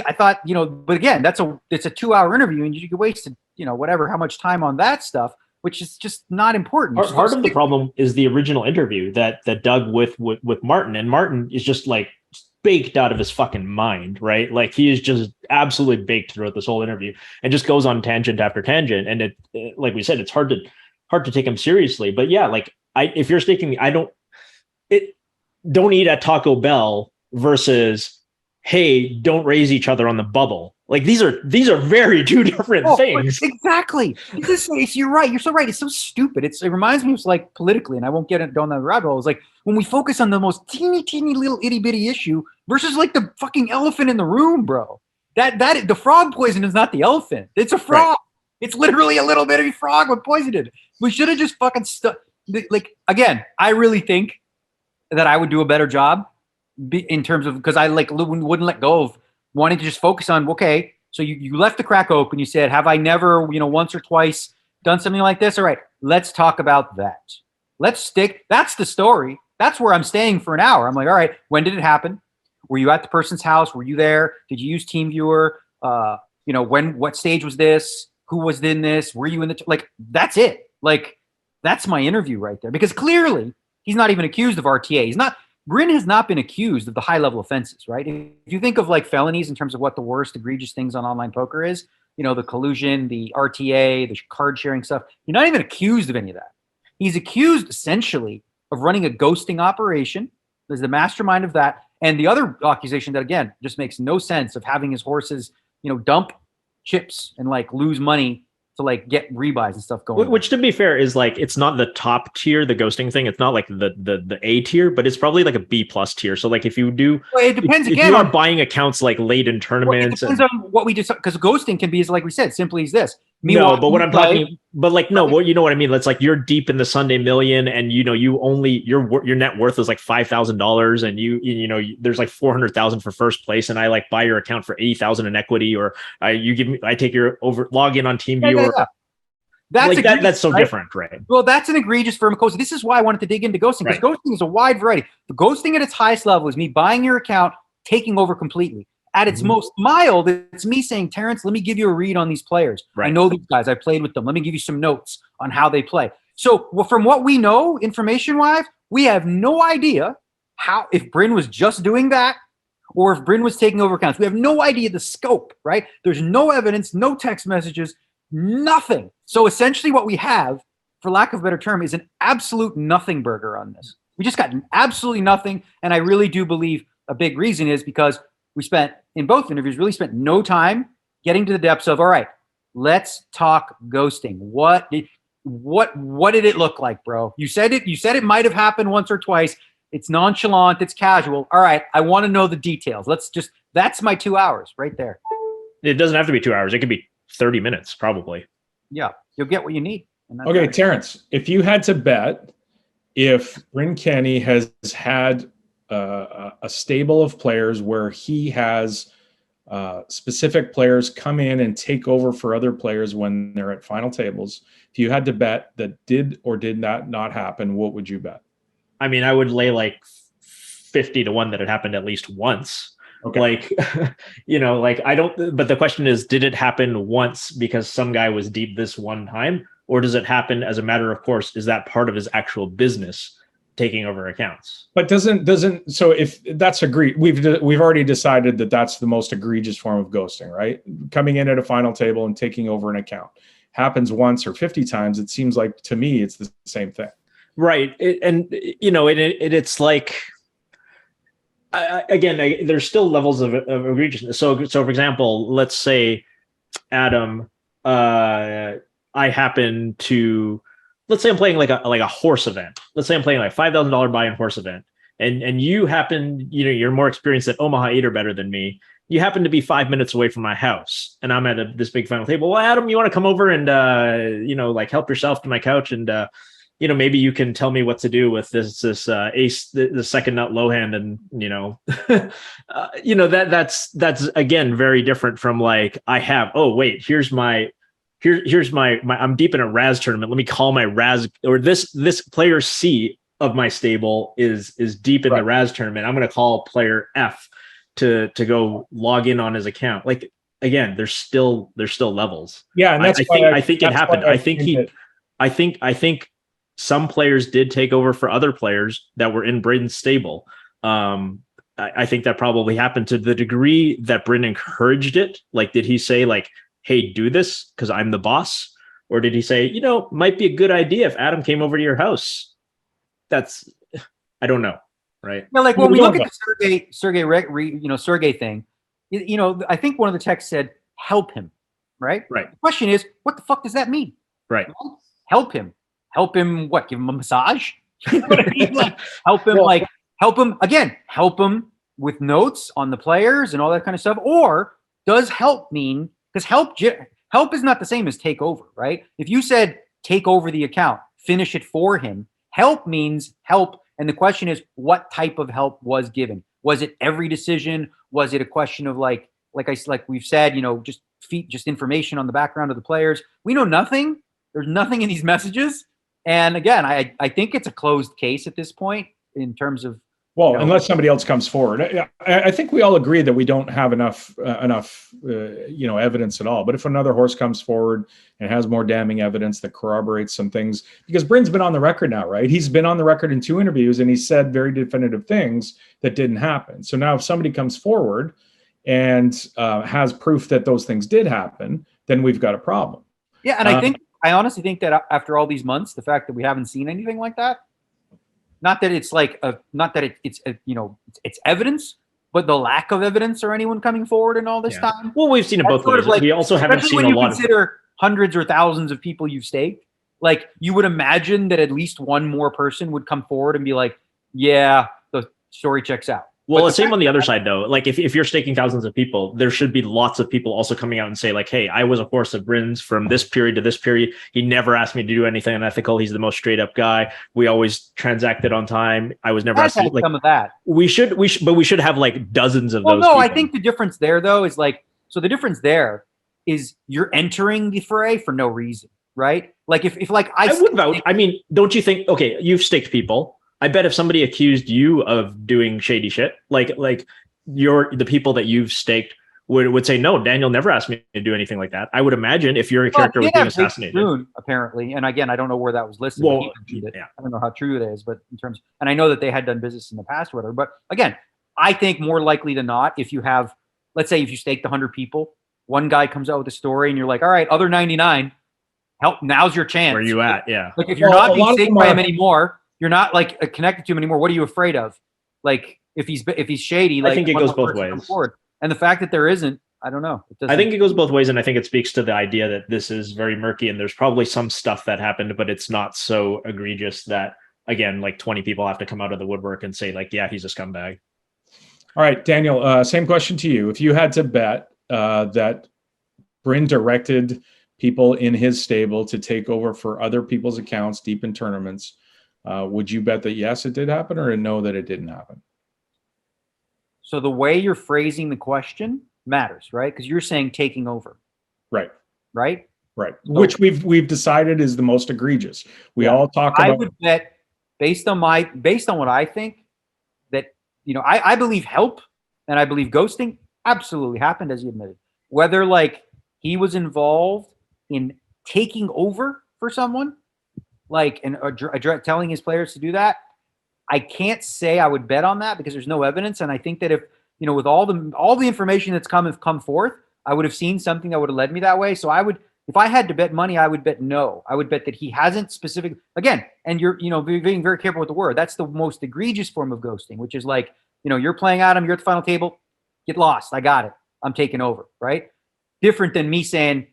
I thought, but again, it's a 2-hour interview and you could waste, how much time on that stuff, which is just not important. Part of the problem is the original interview that Doug with Martin, and Martin is just like baked out of his fucking mind, right? Like he is just absolutely baked throughout this whole interview and just goes on tangent after tangent. And it like we said, it's hard to take him seriously. But yeah, like if you're staking me, don't eat at Taco Bell versus, hey, don't raise each other on the bubble. Like these are very two different things. Exactly. You're right. You're so right. It's so stupid. It reminds me of like politically, and I won't get it down that rabbit hole. It's like when we focus on the most teeny little itty bitty issue versus like the fucking elephant in the room, bro. That the frog poison is not the elephant. It's a frog. Right. It's literally a little bitty frog with poison in it. We should have just fucking like, again, I really think that I would do a better job in terms of, because I like wouldn't let go of wanting to just focus on, okay, so you left the crack open. You said, have I never, once or twice done something like this? All right, let's talk about that. That's the story. That's where I'm staying for an hour. I'm like, all right, when did it happen? Were you at the person's house? Were you there? Did you use TeamViewer? What stage was this? Who was in this? Were you in the, that's it. Like, that's my interview right there. Because clearly he's not even accused of RTA. Bryn has not been accused of the high level offenses, right? If you think of like felonies in terms of what the worst egregious things on online poker is, the collusion, the RTA, the card sharing stuff. You're not even accused of any of that. He's accused essentially of running a ghosting operation. There's the mastermind of that. And the other accusation that, again, just makes no sense, of having his horses, dump chips and like lose money to like get rebuys and stuff going. Which, to be fair, is like, it's not the top tier, the ghosting thing. It's not like the A tier, but it's probably like a B plus tier. So like if you do, well, it depends if again. you are buying accounts like late in tournaments. Well, it depends on what we just, because ghosting can be, as like we said, simply as this. No, but what I'm talking, but like, no, what, you know what I mean? It's like you're deep in the Sunday Million, and you only your net worth is like $5,000, and there's like 400,000 for first place, and I like buy your account for 80,000 in equity, or I take your log in on TeamViewer. Yeah. That's like that's so different, right? Well, that's an egregious form of ghosting. This is why I wanted to dig into ghosting, because ghosting is a wide variety. The ghosting at its highest level is me buying your account, taking over completely. At its most mild, it's me saying, Terrence, let me give you a read on these players. I know these guys. I played with them. Let me give you some notes on how they play. So from what we know, information-wise, we have no idea if Bryn was just doing that or if Bryn was taking over accounts. We have no idea the scope, right? There's no evidence, no text messages, nothing. So essentially what we have, for lack of a better term, is an absolute nothing burger on this. We just got absolutely nothing, and I really do believe a big reason is because we spent, in both interviews, really spent no time getting to the depths of, all right, let's talk ghosting. What did it look like, bro? You said it might have happened once or twice. It's nonchalant, it's casual. All right, I want to know the details. That's my 2 hours right there. It doesn't have to be 2 hours. It could be 30 minutes, probably. Yeah, you'll get what you need. Okay, Terrence, if you had to bet if Bryn Kenney has had a stable of players where he has specific players come in and take over for other players when they're at final tables, if you had to bet that did or did not happen, what would you bet? I mean, I would lay like 50-1 that it happened at least once. Okay. Like, I don't, but the question is, did it happen once because some guy was deep this one time, or does it happen as a matter of course? Is that part of his actual business, taking over accounts? But so if that's agreed, we've already decided that that's the most egregious form of ghosting, right? Coming in at a final table and taking over an account happens once or 50 times. It seems like, to me, it's the same thing. Right. It's like, there's still levels of egregiousness. So for example, let's say, Adam, let's say I'm playing like a horse event. Let's say I'm playing like $5,000 buy-in horse event. And you happen, you're more experienced at Omaha 8 or better than me. You happen to be 5 minutes away from my house, and I'm at this big final table. Well, Adam, you want to come over and, help yourself to my couch, and, maybe you can tell me what to do with this ace, the second nut low hand. And, that's again, very different from like, here's my I'm deep in a Raz tournament. Let me call my Raz, or this player C of my stable is deep in the Raz tournament. I'm going to call player F to go log in on his account. Like, again, there's still levels. Yeah. And I think it happened. I think some players did take over for other players that were in Bryn's stable. I think that probably happened. To the degree that Bryn encouraged it. Like, did he say like, hey, do this because I'm the boss? Or did he say, might be a good idea if Adam came over to your house? I don't know. Right. Well, like when we look at the Sergey thing, I think one of the texts said, help him. Right. Right. The question is, what the fuck does that mean? Right. Help him. Help him. What? Give him a massage? You know what I mean? Like, help him. Like, help him again. Help him with notes on the players and all that kind of stuff. Or does help mean, because help is not the same as take over, right? If you said take over the account, finish it for him, help means help. And the question is, what type of help was given? Was it every decision? Was it a question of like we've said, just information on the background of the players? We know nothing. There's nothing in these messages. And again, I think it's a closed case at this point in terms of. Well, unless somebody else comes forward, I think we all agree that we don't have enough evidence at all. But if another horse comes forward and has more damning evidence that corroborates some things, because Bryn's been on the record now, right? He's been on the record in 2 interviews, and he said very definitive things that didn't happen. So now if somebody comes forward and has proof that those things did happen, then we've got a problem. Yeah, and I honestly think that after all these months, the fact that we haven't seen anything like that, not that it's like it's evidence, but the lack of evidence or anyone coming forward in all this time. Well, we've seen it both ways. We also haven't seen when a you lot consider hundreds or thousands of people you've staked. Like, you would imagine that at least one more person would come forward and be like, yeah, the story checks out. Well, the same on the other side, though. Like, if you're staking thousands of people, there should be lots of people also coming out and say, like, hey, I was a horse of Bryn's from this period to this period. He never asked me to do anything unethical. He's the most straight up guy. We always transacted on time. I was never asked to, like, some of that. We should have like dozens of those. No, people. I think the difference there, though, is like, so the difference there is you're entering the fray for no reason, right? Like, if like I would vouch. I mean, don't you think? Okay, you've staked people. I bet if somebody accused you of doing shady shit, like the people that you've staked would say, no, Daniel never asked me to do anything like that. I would imagine if your character was being assassinated. Soon, apparently, and again, I don't know where that was listed. Well, I don't know how true it is, but in terms, and I know that they had done business in the past or whatever. But again, I think more likely than not, if you have, let's say, if you staked 100 people, one guy comes out with a story, and you're like, all right, other 99, help, now's your chance. Where you at? Yeah. Like, if you're not being staked by him anymore, you're not like connected to him anymore. What are you afraid of? Like, if he's shady, like, I think it goes both ways. And the fact that there isn't, I don't know. I think it goes both ways, and I think it speaks to the idea that this is very murky, and there's probably some stuff that happened, but it's not so egregious that, again, like 20 people have to come out of the woodwork and say, like, yeah, he's a scumbag. All right, Daniel, same question to you. If you had to bet that Bryn directed people in his stable to take over for other people's accounts deep in tournaments, would you bet that yes, it did happen, or no, that it didn't happen? So the way you're phrasing the question matters, right? Because you're saying taking over. Right. Right? Right. So, which we've decided is the most egregious. We all talk about. I would bet, based on what I think, that, you know, I believe help and I believe ghosting absolutely happened, as you admitted. Whether like he was involved in taking over for someone, like, and telling his players to do that, I can't say I would bet on that because there's no evidence. And I think that if, you know, with all the information that's come forth, I would have seen something that would have led me that way. So I would, if I had to bet money, I would bet no. I would bet that he hasn't specific, again, and you're, you know, being very careful with the word. That's the most egregious form of ghosting, which is like, you know, you're playing Adam, you're at the final table, get lost. I got it. I'm taking over, right? Different than me saying,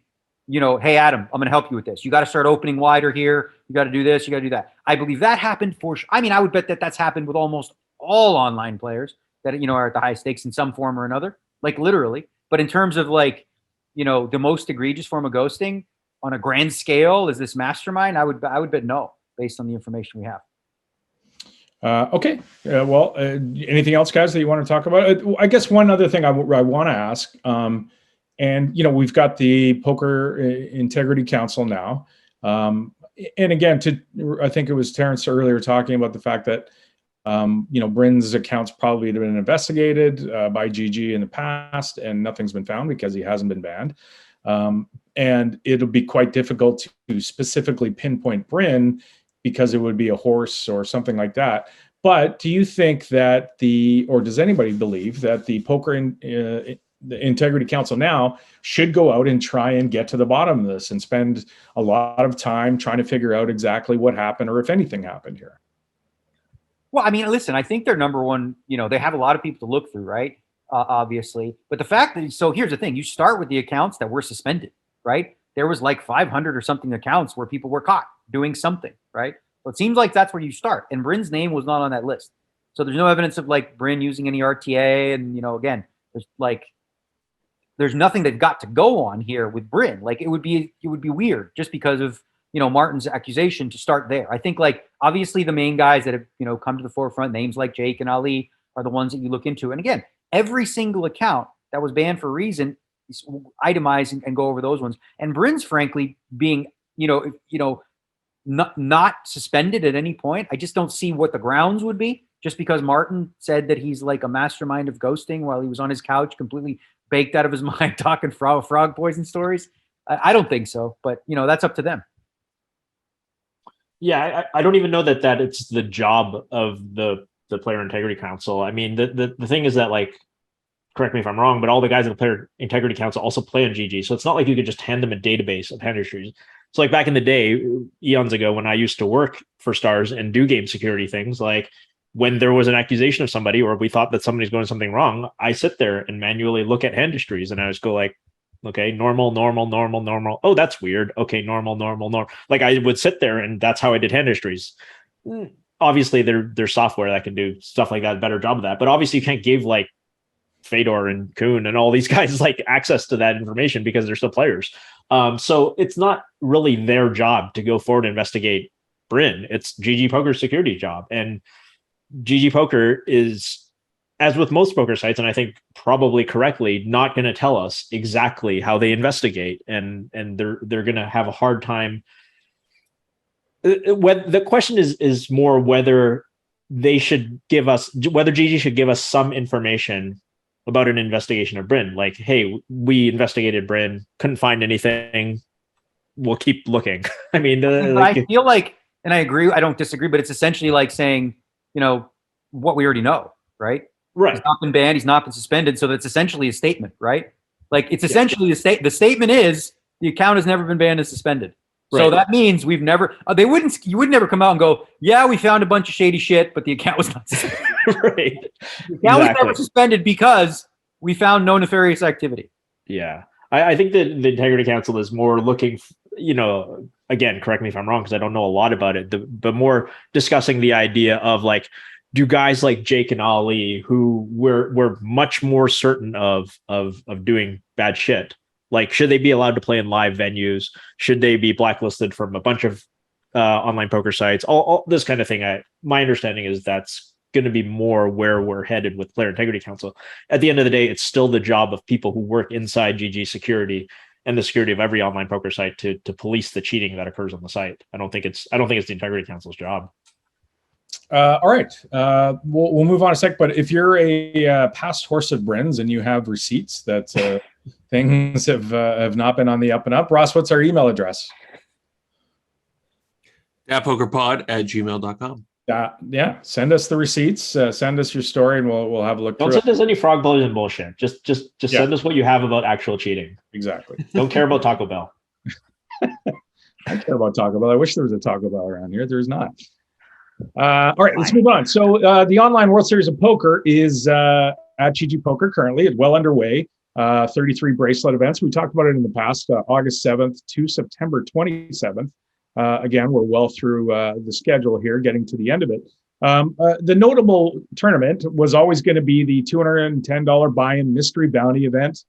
you know, hey, Adam, I'm going to help you with this. You got to start opening wider here. You got to do this. You got to do that. I believe that happened for sure. I mean, I would bet that that's happened with almost all online players that, you know, are at the high stakes in some form or another, like literally. But in terms of like, you know, the most egregious form of ghosting on a grand scale is this mastermind, I would bet no, based on the information we have. Okay. Well, anything else, guys, that you want to talk about? I guess one other thing I want to ask, and, you know, we've got the Poker Integrity Council now. And again, I think it was Terrence earlier talking about the fact that, you know, Bryn's accounts probably have been investigated by GG in the past, and nothing's been found because he hasn't been banned. And it'll be quite difficult to specifically pinpoint Bryn because it would be a horse or something like that. But do you think that or does anybody believe that the Poker the Integrity Council now should go out and try and get to the bottom of this and spend a lot of time trying to figure out exactly what happened or if anything happened here? Well, I mean, listen, I think they're number one, you know, they have a lot of people to look through, right? Obviously. But the fact that, so here's the thing, you start with the accounts that were suspended, right? There was like 500 or something accounts where people were caught doing something, right? So it seems like that's where you start. And Bryn's name was not on that list. So there's no evidence of like Bryn using any RTA. And, you know, again, there's nothing they've got to go on here with Bryn. Like it would be weird just because of, you know, Martin's accusation to start there. I think like obviously the main guys that have, you know, come to the forefront, names like Jake and Ali are the ones that you look into. And again, every single account that was banned for a reason, itemize and go over those ones. And Bryn's frankly being, you know, not suspended at any point. I just don't see what the grounds would be just because Martin said that he's like a mastermind of ghosting while he was on his couch, completely baked out of his mind, talking frog poison stories. I don't think so, but you know, that's up to them. Yeah, I don't even know that it's the job of the Player Integrity Council. I mean, the thing is that like correct me if I'm wrong, but all the guys in the Player Integrity Council also play on GG. So it's not like you could just hand them a database of hand histories. So like back in the day, eons ago, when I used to work for Stars and do game security things, like when there was an accusation of somebody or we thought that somebody's doing something wrong, I sit there and manually look at hand histories and I just go like, okay, normal. Oh, that's weird. Okay, normal. Like I would sit there and that's how I did hand histories. Obviously, there's software that can do stuff like that, a better job of that. But obviously, you can't give like Fedor and Kuhn and all these guys like access to that information because they're still players. So it's not really their job to go forward and investigate Bryn. It's GG Poker's security job. And GG Poker is, as with most poker sites, and I think probably correctly, not going to tell us exactly how they investigate, and they're going to have a hard time. The question is more whether they should give us, whether GG should give us some information about an investigation of Bryn. Like, hey, we investigated Bryn, couldn't find anything. We'll keep looking. I mean, I feel like, and I agree, I don't disagree, but it's essentially like saying, what we already know, right? Right. He's not been banned. He's not been suspended. So that's essentially a statement, right? Like it's essentially the statement is the account has never been banned and suspended. Right. So that means we've never, you would never come out and go, yeah, we found a bunch of shady shit, but the account was not suspended. Right. The account was never suspended because we found no nefarious activity. Yeah. I think that the Integrity Council is more looking, again, correct me if I'm wrong, because I don't know a lot about it, but more discussing the idea of like, do guys like Jake and Ali, who we're much more certain of doing bad shit, like should they be allowed to play in live venues? Should they be blacklisted from a bunch of online poker sites? All this kind of thing. My understanding is that's going to be more where we're headed with Player Integrity Council. At the end of the day, it's still the job of people who work inside GG security and the security of every online poker site to police the cheating that occurs on the site. I don't think it's the Integrity Council's job. All right, we'll move on a sec. But if you're a past horse of Bryn's and you have receipts that things have not been on the up and up, Ross, what's our email address? datpokerpod@gmail.com. Yeah, send us the receipts. Send us your story, and we'll have a look. Don't send us any frog blows and bullshit. Just send us what you have about actual cheating. Exactly. Don't care about Taco Bell. I care about Taco Bell. I wish there was a Taco Bell around here. There's not. All right, let's move on. So the online World Series of Poker is at GG Poker currently. It's well underway. 33 bracelet events. We talked about it in the past, August 7th to September 27th. Again, we're well through the schedule here, getting to the end of it. The notable tournament was always going to be the $210 buy-in mystery bounty event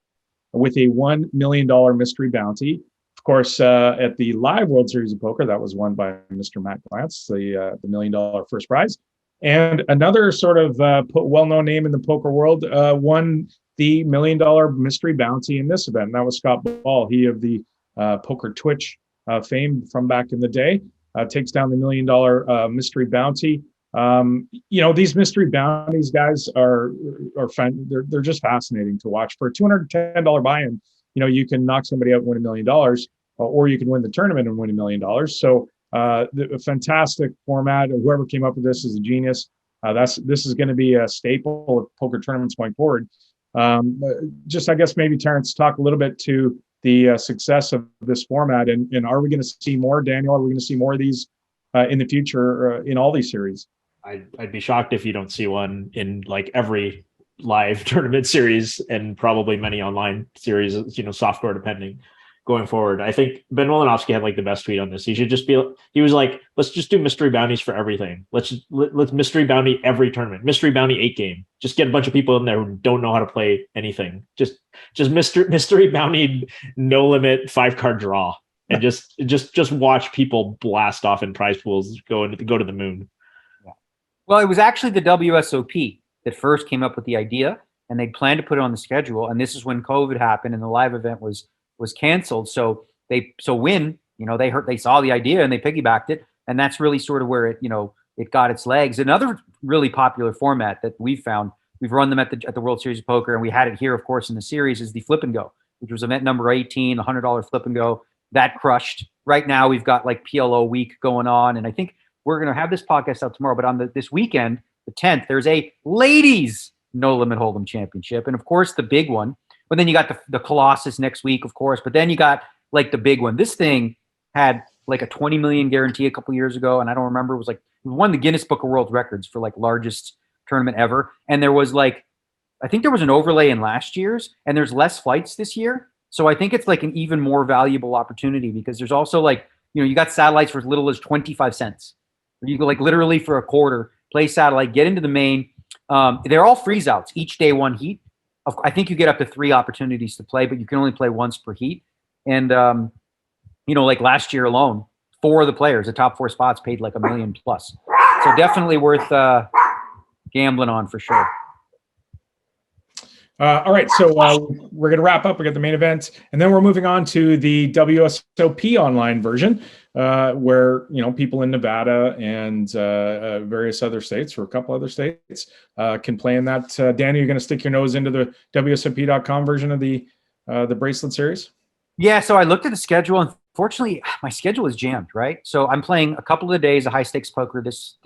with a $1 million mystery bounty. Of course, at the live World Series of Poker, that was won by Mr. Matt Glantz, the $1 million first prize. And another sort of well-known name in the poker world won the $1 million mystery bounty in this event. And that was Scott Ball. He of the Poker Twitch fame from back in the day takes down the $1 million mystery bounty. These mystery bounties, guys, are fun. They're just fascinating to watch. For a $210 buy-in, you can knock somebody out and win $1 million, or you can win the tournament and win $1 million. So a fantastic format. Whoever came up with this is a genius. This is going to be a staple of poker tournaments going forward. I guess maybe Terrence, talk a little bit to the success of this format, and are we going to see more, Daniel? Are we going to see more of these in the future in all these series? I'd be shocked if you don't see one in like every live tournament series and probably many online series, software depending, going forward. I think Ben Wolinovsky had like the best tweet on this. He was like, let's just do mystery bounties for everything. Let's mystery bounty every tournament, mystery bounty 8 game. Just get a bunch of people in there who don't know how to play anything. Just mystery bounty, no limit 5-card draw, and just watch people blast off in prize pools, go to the moon. Well, it was actually the WSOP that first came up with the idea, and they planned to put it on the schedule. And this is when COVID happened and the live event was canceled. So they saw the idea and they piggybacked it. And that's really sort of where it got its legs. Another really popular format that we've run them at the World Series of Poker, and we had it here, of course, in the series, is the Flip and Go, which was event number 18, $100 Flip and Go. That crushed. Right now we've got like PLO week going on. And I think we're going to have this podcast out tomorrow, but on this weekend, the 10th, there's a ladies No Limit Hold'em Championship. And of course the big one, but then you got the Colossus next week, of course, but then you got like the big one. This thing had like a 20 million guarantee a couple years ago. And I don't remember, it was like, it won the Guinness Book of World Records for like largest tournament ever. And there was like, I think there was an overlay in last year's, and there's less flights this year. So I think it's like an even more valuable opportunity, because there's also like, you got satellites for as little as 25 cents. You go like literally for a quarter, play satellite, get into the main. They're all freeze outs, each day one heat. I think you get up to 3 opportunities to play, but you can only play once per heat. And, like last year alone, 4 of the players, the top 4 spots, paid like $1 million plus. So definitely worth gambling on for sure. All right, so we're going to wrap up. We got the main event, and then we're moving on to the WSOP online version, where people in Nevada and various other states, or a couple other states, can play in that. Danny, you're going to stick your nose into the WSOP.com version of the bracelet series? Yeah, so I looked at the schedule. Unfortunately, my schedule is jammed, right? So I'm playing a couple of days of high stakes poker this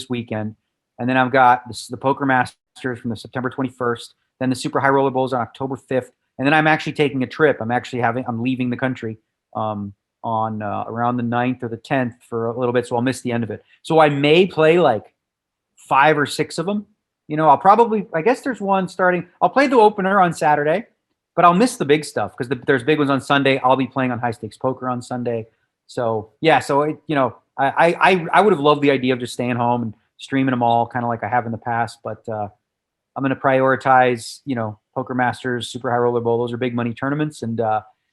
weekend, and then I've got the Poker Masters from the September 21st. Then the Super High Roller Bowls on October 5th. And then I'm actually taking a trip. I'm leaving the country on around the 9th or the 10th for a little bit. So I'll miss the end of it. So I may play like 5 or 6 of them. I guess there's one starting. I'll play the opener on Saturday, but I'll miss the big stuff because there's big ones on Sunday. I'll be playing on high stakes poker on Sunday. So yeah, I would have loved the idea of just staying home and streaming them all kind of like I have in the past. But, I'm going to prioritize, Poker Masters, Super High Roller Bowl. Those are big money tournaments, and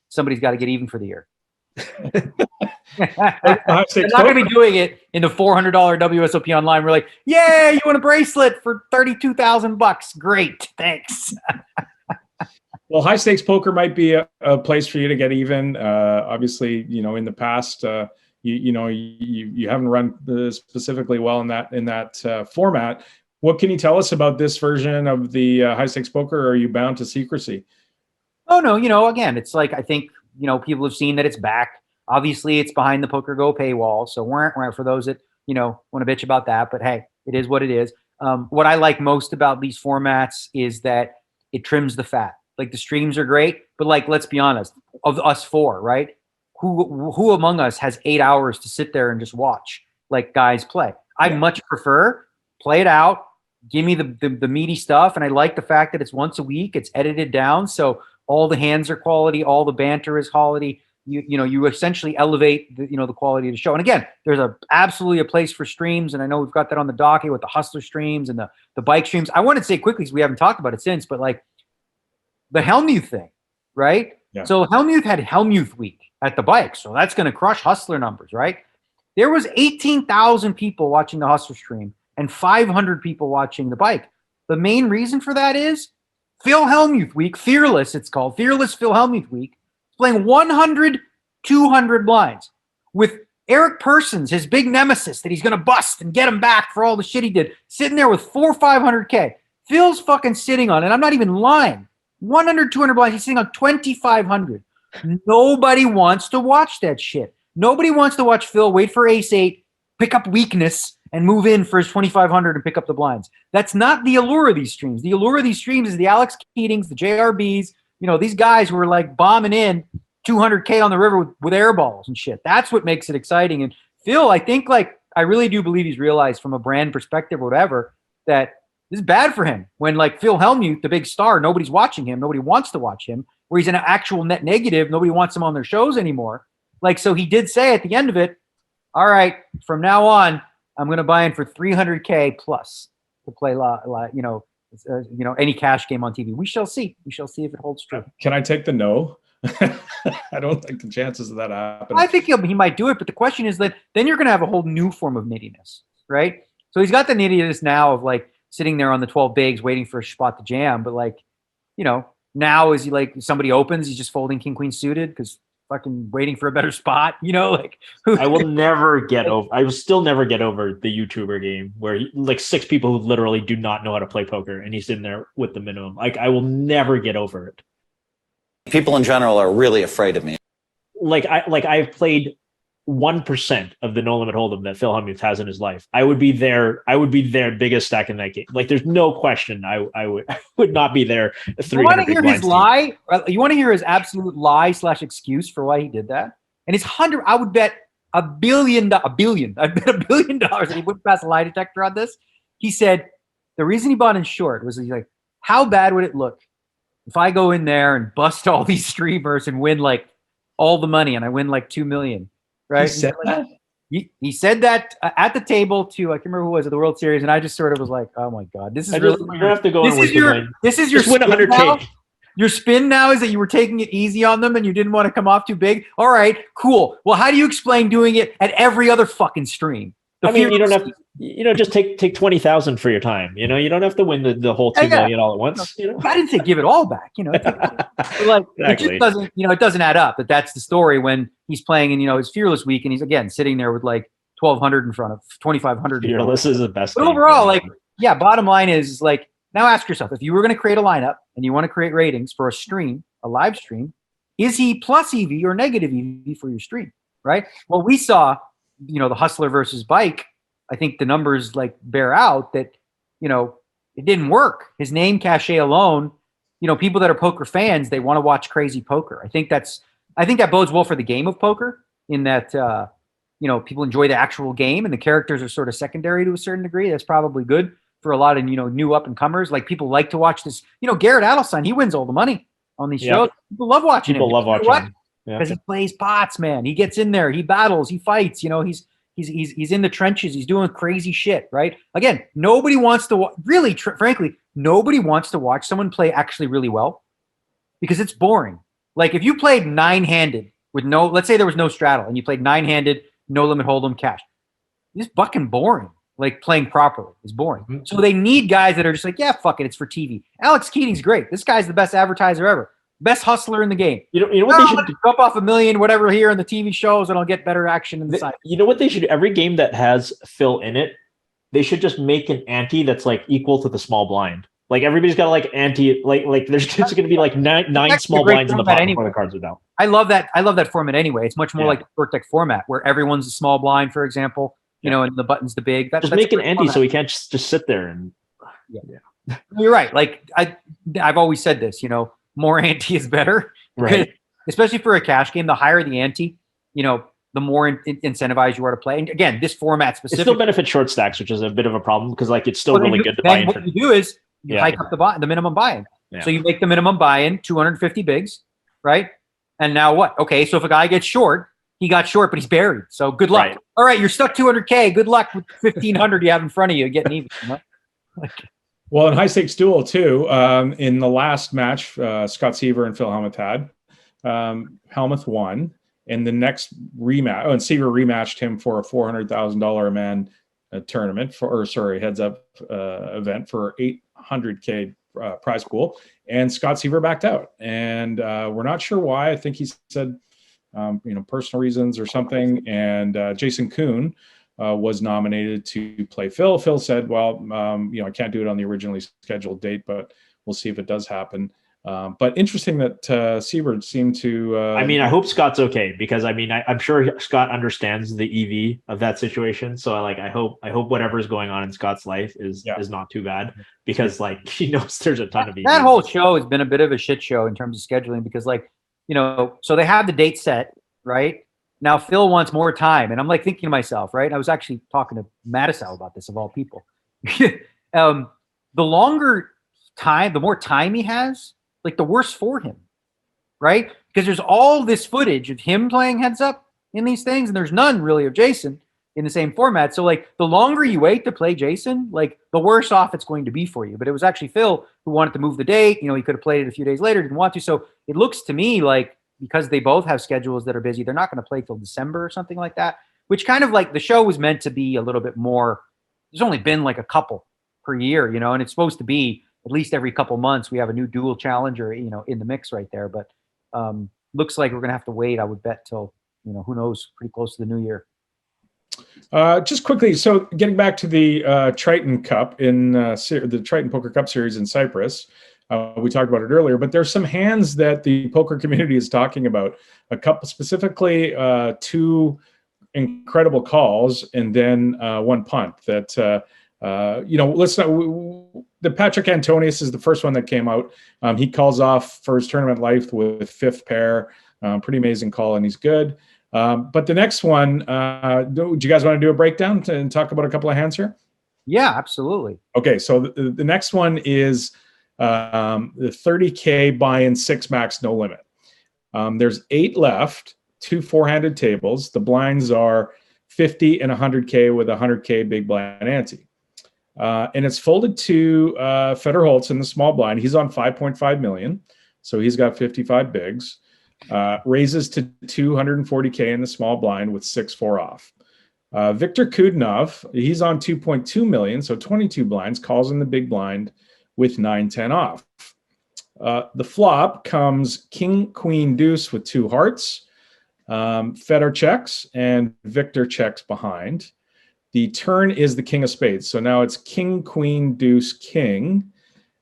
somebody's got to get even for the year. I'm not going to be doing it in the $400 WSOP online. We're like, yeah, you want a bracelet for $32,000? Great, thanks. Well, high stakes poker might be a place for you to get even. Obviously, in the past, you haven't run specifically well in that format. What can you tell us about this version of the high stakes poker? Or are you bound to secrecy? Oh, no. Again, it's like, I think, people have seen that it's back. Obviously, it's behind the Poker Go paywall. So we're for those that, want to bitch about that. But hey, it is what it is. What I like most about these formats is that it trims the fat. Like the streams are great, but like, let's be honest, of us 4, right? Who among us has 8 hours to sit there and just watch like guys play? I much prefer play it out. Give me the meaty stuff. And I like the fact that it's once a week. It's edited down. So all the hands are quality. All the banter is quality. You essentially elevate the quality of the show. And again, there's absolutely a place for streams. And I know we've got that on the docket with the Hustler streams and the bike streams. I want to say quickly, because we haven't talked about it since, but like the Hellmuth thing, right? Yeah. So Hellmuth had Hellmuth week at the bike. So that's going to crush Hustler numbers, right? There was 18,000 people watching the Hustler stream and 500 people watching the bike. The main reason for that is Phil Hellmuth week, Fearless it's called, Fearless Phil Hellmuth week, playing 100, 200 blinds with Eric Persons, his big nemesis that he's going to bust and get him back for all the shit he did, sitting there with 400-500K. Phil's fucking sitting on, and I'm not even lying, 100, 200 blinds. He's sitting on 2,500. Nobody wants to watch that shit. Nobody wants to watch Phil wait for ace-8, pick up weakness, and move in for his 2,500 and pick up the blinds. That's not the allure of these streams. The allure of these streams is the Alex Keatings, the JRBs, these guys who are like bombing in 200K on the river with air balls and shit. That's what makes it exciting. And Phil, I think I really do believe he's realized from a brand perspective or whatever that this is bad for him. When like Phil Hellmuth, the big star, nobody's watching him. Nobody wants to watch him. Where he's an actual net negative. Nobody wants him on their shows anymore. So he did say at the end of it, all right, from now on, I'm going to buy in for 300K plus to play, any cash game on TV. We shall see. We shall see if it holds true. Can I take the no? I don't think the chances of that happening. I think he might do it, but the question is that then you're going to have a whole new form of nittiness, right? So he's got the nittiness now of like sitting there on the 12 bigs waiting for a spot to jam, but now is he like somebody opens, he's just folding king queen suited because fucking waiting for a better spot, I will never get over. I will still never get over the YouTuber game where 6 people who literally do not know how to play poker, and he's sitting there with the minimum. I will never get over it. People in general are really afraid of me. I've played 1% of the no limit hold'em that Phil Hellmuth has in his life, I would be their biggest stack in that game. Like, there's no question I would not be there. You want to hear his lie? You want to hear his absolute lie / excuse for why he did that? And it's I would bet $1 billion. I'd bet $1 billion that he wouldn't pass a lie detector on this. He said the reason he bought in short was he's like, how bad would it look if I go in there and bust all these streamers and win like all the money and I win like $2 million, right? He said that? He said that at the table to, I can't remember who was at the World Series, and I just sort of was like, oh my God, this is you're going to have to go this is your just win 100K. Your spin now is that you were taking it easy on them and you didn't want to come off too big. All right, cool. Well, how do you explain doing it at every other fucking stream? I mean, you don't have to, just take 20,000 for your time. You don't have to win the whole 2 million all at once. I didn't say give it all back. Like exactly. It just doesn't. It doesn't add up. That's the story when he's playing in his Fearless week and he's again sitting there with like 1,200 in front of 2,500. Fearless is the best. But overall, bottom line is like now ask yourself if you were going to create a lineup and you want to create ratings for a stream, a live stream, is he plus EV or negative EV for your stream? Right. Well, we saw. The Hustler versus Bike, I think the numbers bear out that, it didn't work. His name cachet alone, people that are poker fans, they want to watch crazy poker. I think that bodes well for the game of poker in that, people enjoy the actual game and the characters are sort of secondary to a certain degree. That's probably good for a lot of, new up and comers. Like people like to watch this, Garrett Adelstein, he wins all the money on these shows. People love watching him. People love watching him. Because he plays pots, man. He gets in there, he battles, he fights. He's in the trenches. He's doing crazy shit, right? Again, nobody wants to frankly, nobody wants to watch someone play actually really well because it's boring. Like if you played 9-handed with let's say there was no straddle, and you played 9-handed, no limit hold'em cash. It's fucking boring. Like playing properly is boring. Mm-hmm. So they need guys that are just like, yeah, fuck it, it's for TV. Alex Keating's great. This guy's the best advertiser ever. Best hustler in the game. You know what they should do? Drop off $1 million, whatever, here in the TV shows, and I'll get better action in the side. You know what they should do? Every game that has Phil in it, they should just make an ante that's equal to the small blind. Like everybody's got ante, there's just going to be nine small blinds in the bottom before the cards are down. I love that format anyway. It's much more like the short deck format where everyone's a small blind, for example. And the button's the big. Just make an ante so we can't just sit there and. Yeah. You're right. Like I've always said this. More ante is better, right? Especially for a cash game. The higher the ante, the more incentivized you are to play. And again, this format specifically, it still benefits short stacks, which is a bit of a problem because it's still really good to buy in. What you do is you hike up the minimum buy-in. Yeah. So you make the minimum buy-in 250 bigs, right? And now what? Okay, so if a guy gets short, he got short, but he's buried. So good luck. Right. All right, you're stuck 200K. Good luck with 1,500 you have in front of you getting even. Well, in high stakes duel too, in the last match, Scott Seaver and Phil Hellmuth had, Hellmuth won. In the next rematch, and Seaver rematched him for a $400,000 a man tournament heads up event for 800K prize pool, and Scott Seaver backed out, and we're not sure why. I think he said, personal reasons or something. And Jason Kuhn was nominated to play Phil. Phil said, well, I can't do it on the originally scheduled date, but we'll see if it does happen. But interesting that Seaver seemed to... I hope Scott's okay because, I'm sure Scott understands the EV of that situation. So, I hope whatever's going on in Scott's life is not too bad because, he knows there's a ton of EV. That whole show has been a bit of a shit show in terms of scheduling because, so they have the date set, right? Now Phil wants more time, and I'm thinking to myself, right? I was actually talking to Mattisau about this, of all people. The longer time, the more time he has, the worse for him, right? Because there's all this footage of him playing heads up in these things, and there's none really of Jason in the same format. So the longer you wait to play Jason, the worse off it's going to be for you. But it was actually Phil who wanted to move the date. He could have played it a few days later, didn't want to. So it looks to me because they both have schedules that are busy, they're not going to play till December or something like that, which kind of the show was meant to be a little bit more, there's only been a couple per year, and it's supposed to be at least every couple months we have a new dual challenger, in the mix right there. But looks like we're going to have to wait, I would bet, till, who knows, pretty close to the new year. Just quickly, so getting back to the Triton Cup in the Triton Poker Cup Series in Cyprus, we talked about it earlier, but there's some hands that the poker community is talking about. A couple, specifically two incredible calls and then one punt that, let's not, the Patrick Antonius is the first one that came out. He calls off for his tournament life with fifth pair. Pretty amazing call, and he's good. But the next one, do you guys want to do a breakdown and talk about a couple of hands here? Yeah, absolutely. Okay, so the next one is the 30K buy-in 6 max no limit. There's 8 left, 2 4-handed tables. The blinds are 50 and 100K with 100K big blind ante. And it's folded to Fedor Holtz in the small blind. He's on 5.5 million, so he's got 55 bigs. Raises to 240K in the small blind with 6-4 off. Viktor Kudinov, he's on 2.2 million, so 22 blinds, calls in the big blind with 9-10 off. The flop comes king, queen, deuce with 2 hearts. Fedor checks and Viktor checks behind. The turn is the king of spades. So now it's king, queen, deuce, king.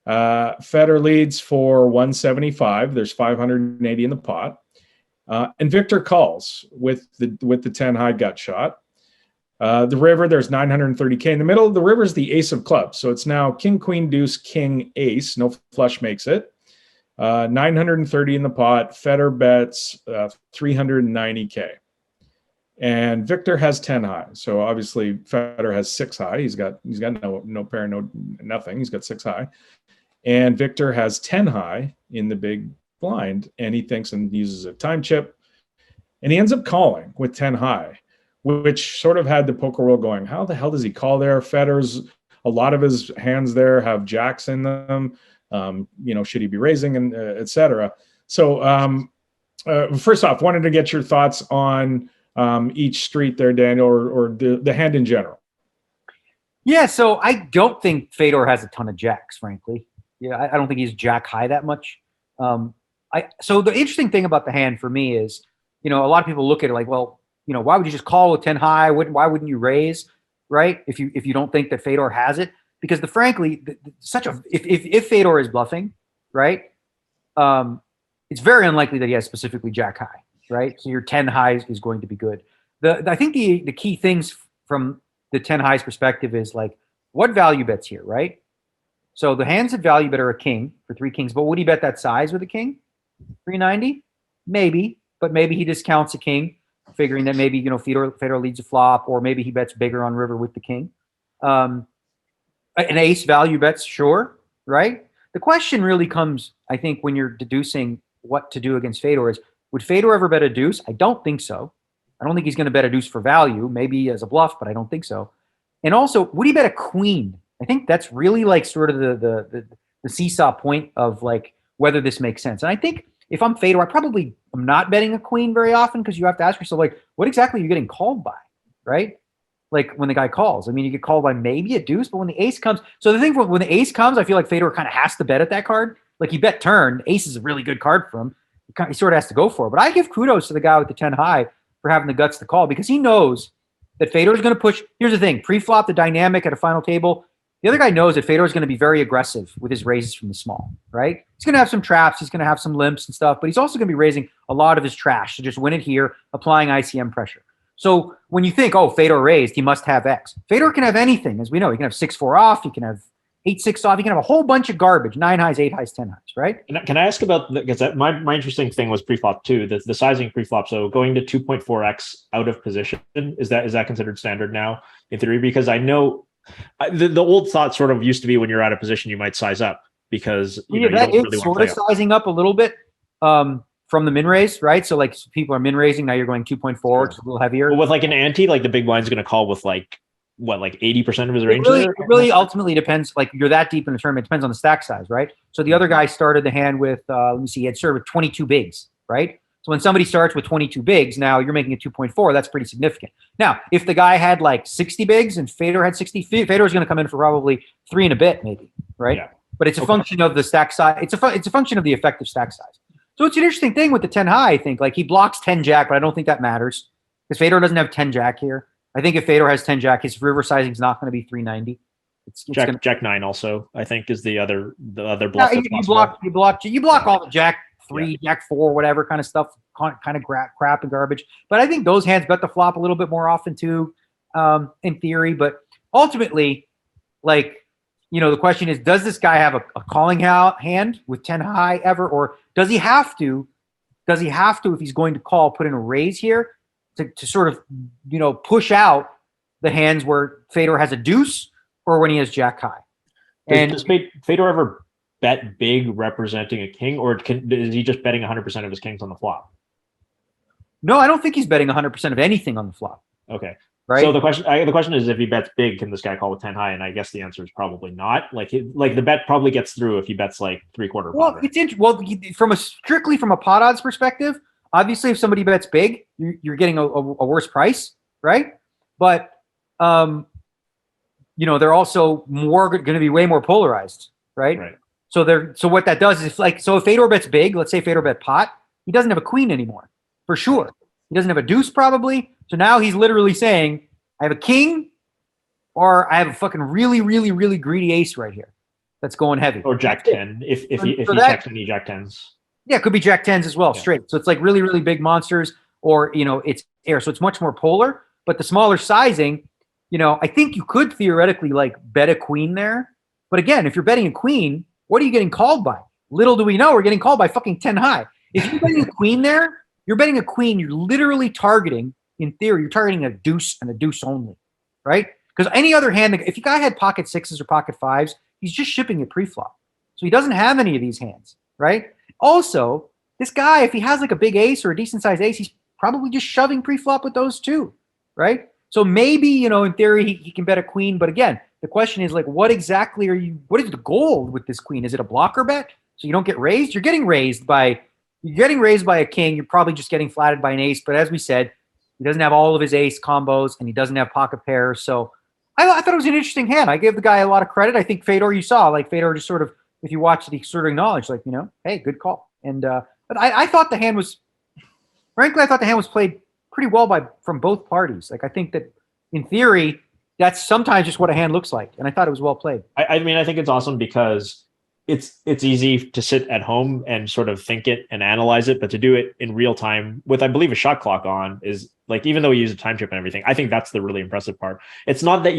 Fedor leads for 175. There's 580 in the pot. And Viktor calls with the 10 high gut shot. The river, there's 930K in the middle. The river is the ace of clubs. So it's now king, queen, deuce, king, ace. No flush makes it. 930 in the pot. Fedor bets 390K. And Viktor has 10 high. So obviously Fedor has 6 high. He's got no pair, no nothing. He's got 6 high. And Viktor has 10 high in the big blind, and he thinks and uses a time chip. And he ends up calling with 10 high, which sort of had the poker world going, how the hell does he call there? Fedor's, a lot of his hands there have jacks in them. Should he be raising, and et cetera. So first off, wanted to get your thoughts on each street there, Daniel, or the hand in general. Yeah, so I don't think Fedor has a ton of jacks, frankly. Yeah, I don't think he's jack high that much. So the interesting thing about the hand for me is, a lot of people look at it like, well, why would you just call with 10 high? Why wouldn't you raise, right? If you don't think that Fedor has it, because if Fedor is bluffing, right, it's very unlikely that he has specifically jack high, right? So your 10 highs is going to be good. I think the key things from the 10 highs perspective is like, what value bets here, right? So the hands at value bet are a king for 3 kings, but would he bet that size with a king? 390? Maybe, but maybe he discounts a king, figuring that maybe, Fedor leads a flop, or maybe he bets bigger on river with the king. An ace value bets, sure, right? The question really comes, I think, when you're deducing what to do against Fedor is, would Fedor ever bet a deuce? I don't think so. I don't think he's going to bet a deuce for value, maybe as a bluff, but I don't think so. And also, would he bet a queen? I think that's really like sort of the seesaw point of like whether this makes sense. And I think if I'm Fedor, I probably am not betting a queen very often, because you have to ask yourself, like, what exactly are you getting called by, right? Like when the guy calls. I mean, you get called by maybe a deuce, but when the ace comes. So the thing when the ace comes, I feel like Fedor kind of has to bet at that card. Like he bet turn. Ace is a really good card for him. He sort of has to go for it. But I give kudos to the guy with the 10 high for having the guts to call, because he knows that Fedor is going to push. Here's the thing. Pre-flop, the dynamic at a final table. The other guy knows that Fedor is going to be very aggressive with his raises from the small, right? He's going to have some traps. He's going to have some limps and stuff, but he's also going to be raising a lot of his trash to just win it here, applying ICM pressure. So when you think, oh, Fedor raised, he must have X. Fedor can have anything, as we know. He can have 6-4 off. He can have 8-6 off. He can have a whole bunch of garbage, 9 highs, 8 highs, 10 highs, right? Can I ask about, because my interesting thing was pre-flop too, the sizing pre-flop. So going to 2.4x out of position, is that considered standard now in theory? Because I know the old thought sort of used to be when you're out of position, you might size up, because you that don't is really sort want of to sizing up a little bit from the min raise, right? So like people are min raising, now you're going 2.4, which is a little heavier. But with like an ante, like the big blind's going to call with like what, like 80% of his range? It really ultimately depends. Like you're that deep in the tournament, it depends on the stack size, right? So the other guy started the hand with let me see, he had started with 22 bigs, right? So when somebody starts with 22 bigs, now you're making it 2.4. That's pretty significant. Now, if the guy had like 60 bigs and Fedor had 60, Fedor is going to come in for probably 3 and a bit, maybe, right? Yeah. But it's a function of the stack size. It's a function of the effective stack size. So it's an interesting thing with the 10 high. I think like he blocks 10 jack, but I don't think that matters because Fedor doesn't have 10 jack here. I think if Fedor has 10 jack, his river sizing is not going to be 390. It's Jack 9 also, I think, is the other bluff. Yeah, you block all the Jack 3, Jack 4, whatever kind of stuff. kind of crap and garbage. But I think those hands bet the flop a little bit more often too, in theory. But ultimately, like, the question is, does this guy have a calling hand with 10 high ever, or does he have to? Does he have to, if he's going to call, put in a raise here to sort of, push out the hands where Fedor has a deuce or when he has jack high? Does Fedor ever bet big representing a king, or is he just betting 100% of his kings on the flop? No, I don't think he's betting 100% of anything on the flop. Okay. Right. So the question is, if he bets big, can this guy call with 10 high? And I guess the answer is probably not. Like the bet probably gets through if he bets like 3/4. Well, strictly from a pot odds perspective, obviously if somebody bets big, you're getting a worse price, right? But they're also going to be way more polarized, right? Right. So what that does is if Fedor bets big, let's say Fedor bet pot, he doesn't have a queen anymore, for sure. He doesn't have a deuce probably. So now he's literally saying, I have a king, or I have a fucking really, really, really greedy ace right here that's going heavy. Or jack 10, if he checks any jack 10s. Yeah, it could be jack 10s as well, straight. So it's like really, really big monsters, or, it's air. So it's much more polar. But the smaller sizing, I think you could theoretically like bet a queen there. But again, if you're betting a queen, what are you getting called by? Little do we know, we're getting called by fucking 10 high. If you're betting a queen there, you're betting a queen, you're literally targeting, in theory, you're targeting a deuce and a deuce only, right? Because any other hand, if a guy had pocket sixes or pocket fives, he's just shipping it pre-flop. So he doesn't have any of these hands, right? Also, this guy, if he has like a big ace or a decent sized ace, he's probably just shoving pre-flop with those too, right? So maybe, in theory, he can bet a queen. But again, the question is like, what is the goal with this queen? Is it a blocker bet? So you don't get raised? You're getting raised by a king. You're probably just getting flatted by an ace. But as we said, he doesn't have all of his ace combos, and he doesn't have pocket pairs. So I thought it was an interesting hand. I gave the guy a lot of credit. I think Fedor, Fedor just sort of, if you watch it, he sort of acknowledged, like, hey, good call. And but I thought the hand was, frankly, played pretty well from both parties. Like, I think that in theory, that's sometimes just what a hand looks like. And I thought it was well played. I think it's awesome because it's easy to sit at home and sort of think it and analyze it, but to do it in real time with, I believe, a shot clock on is like, even though we use a time chip and everything, I think that's the really impressive part. It's not that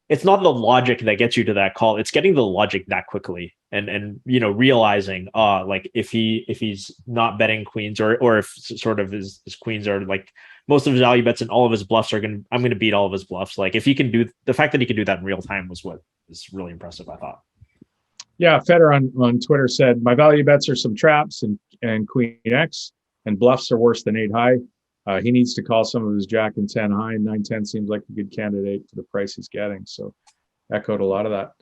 it's not the logic that gets you to that call. It's getting the logic that quickly and realizing, like if he's not betting queens or if sort of his queens are like most of his value bets and all of his bluffs I'm going to beat all of his bluffs. Like if he can the fact that he can do that in real time was what is really impressive, I thought. Yeah, Feder on Twitter said, my value bets are some traps and queen X, and bluffs are worse than 8 high. He needs to call some of his jack and 10 high, and 9-10 seems like a good candidate for the price he's getting. So echoed a lot of that.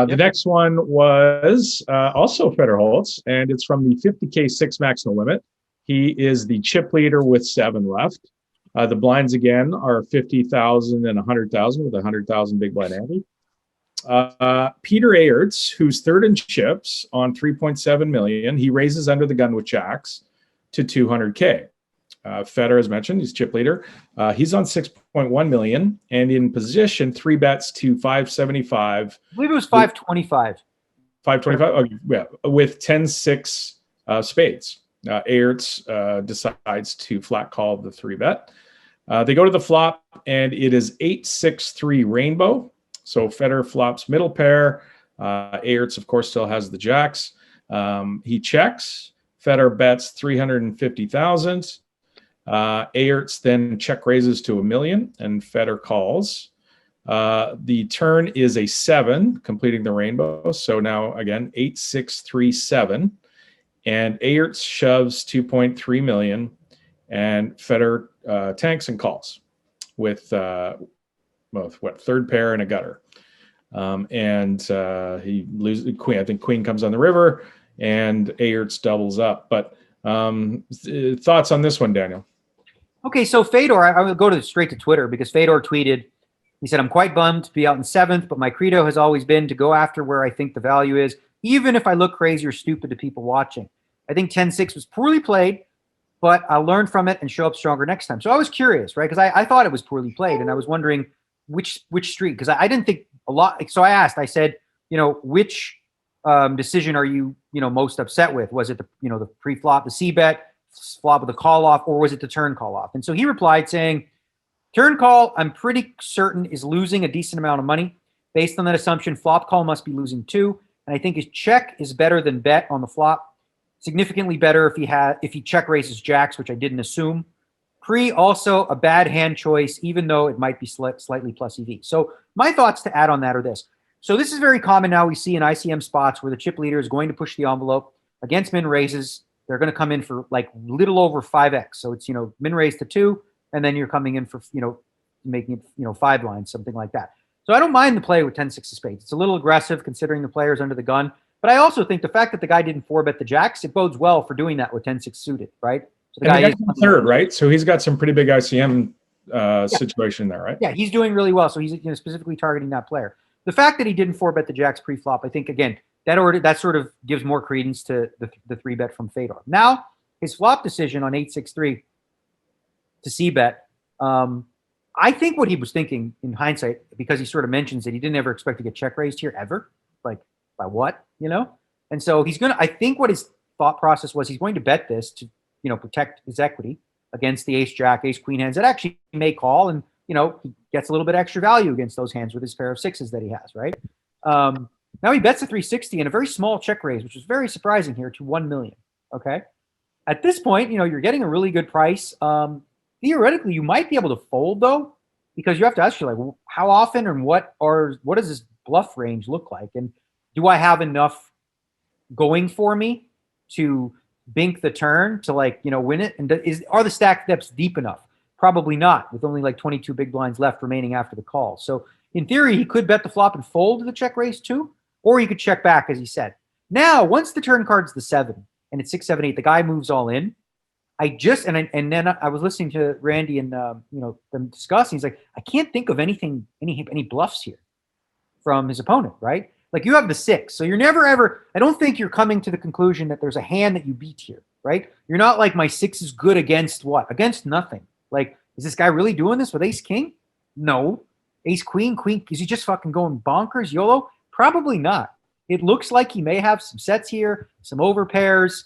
The next one was also Feder Holtz, and it's from the 50K 6 max no limit. He is the chip leader with 7 left. The blinds again are 50,000 and 100,000 with 100,000 big blind ante. Peter Ayerts, who's third in chips on 3.7 million, he raises under the gun with jacks to 200K. Feder, as mentioned, he's chip leader. He's on 6.1 million and in position 3 bets to 575. I believe it was 525. 525. Oh, yeah, with 10-6 spades. Ayerts decides to flat call the 3 bet. They go to the flop and it is 8-6-3 rainbow. So Feder flops middle pair. Ayerts, of course, still has the jacks. He checks. Feder bets 350,000. Ayerts then check raises to 1 million, and Feder calls. The turn is a 7, completing the rainbow. So now again 8-6-3-7, and Ayerts shoves 2.3 million, and Feder tanks and calls with third pair and a gutter. He loses queen. I think queen comes on the river and Ayerts doubles up. But thoughts on this one, Daniel? Okay, so Fedor, I will go straight to Twitter because Fedor tweeted, he said, I'm quite bummed to be out in 7th, but my credo has always been to go after where I think the value is, even if I look crazy or stupid to people watching. I think 10-6 was poorly played, but I'll learn from it and show up stronger next time. So I was curious, right? Because I thought it was poorly played, and I was wondering which street, because I didn't think a lot. So I said, which decision are you, most upset with? Was it the pre-flop, the C bet, flop with a call off, or was it the turn call off? And so he replied saying, turn call, I'm pretty certain is losing a decent amount of money. Based on that assumption, flop call must be losing too. And I think his check is better than bet on the flop. Significantly better if he check raises jacks, which I didn't assume. Pre also a bad hand choice, even though it might be slightly plus EV. So my thoughts to add on that are this. So this is very common now. We see in ICM spots where the chip leader is going to push the envelope against min raises. They're going to come in for like little over 5x. So it's, min raise to 2, and then you're coming in for, making it, 5 lines, something like that. So I don't mind the play with 10-6 of spades. It's a little aggressive considering the player's under the gun. But I also think the fact that the guy didn't 4-bet the jacks, it bodes well for doing that with 10-6 suited, right? So the guy is third, right? So he's got some pretty big ICM situation there, right? Yeah, he's doing really well. So he's specifically targeting that player. The fact that he didn't 4-bet the jacks pre-flop, I think, again, that sort of gives more credence to the 3-bet from Fedor. Now, his flop decision on 8-6-3 to c-bet, I think what he was thinking in hindsight, because he sort of mentions that he didn't ever expect to get check raised here ever, like by what, And so I think what his thought process was, he's going to bet this to, protect his equity against the ace jack, ace queen hands that actually may call, and, he gets a little bit extra value against those hands with his pair of sixes that he has, right? Now he bets a 360 and a very small check raise, which is very surprising here, to 1 million. Okay. At this point, you're getting a really good price. Theoretically, you might be able to fold though, because you have to ask yourself, how often and what does this bluff range look like? And do I have enough going for me to bink the turn to win it? And are the stack depths deep enough? Probably not, with only 22 big blinds left remaining after the call. So in theory, he could bet the flop and fold the check raise too, or he could check back, as he said. Now, once the turn card's the 7 and it's 6, 7, 8, the guy moves all in. And then I was listening to Randy and them discussing. He's like, I can't think of any bluffs here from his opponent, right? Like, you have the 6, so you're never ever. I don't think you're coming to the conclusion that there's a hand that you beat here, right? You're not like, my 6 is good against what? Against nothing. Like, is this guy really doing this with ace king? No. Ace queen. Is he just fucking going bonkers, YOLO? Probably not. It looks like he may have some sets here, some overpairs.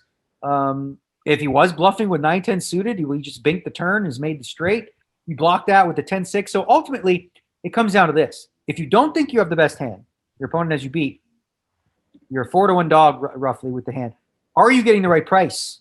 If he was bluffing with 9-10 suited, he just binked the turn, has made the straight. You block that with the 10-6. So ultimately, it comes down to this. If you don't think you have the best hand, your opponent has you beat, you're a 4-1 dog roughly with the hand. Are you getting the right price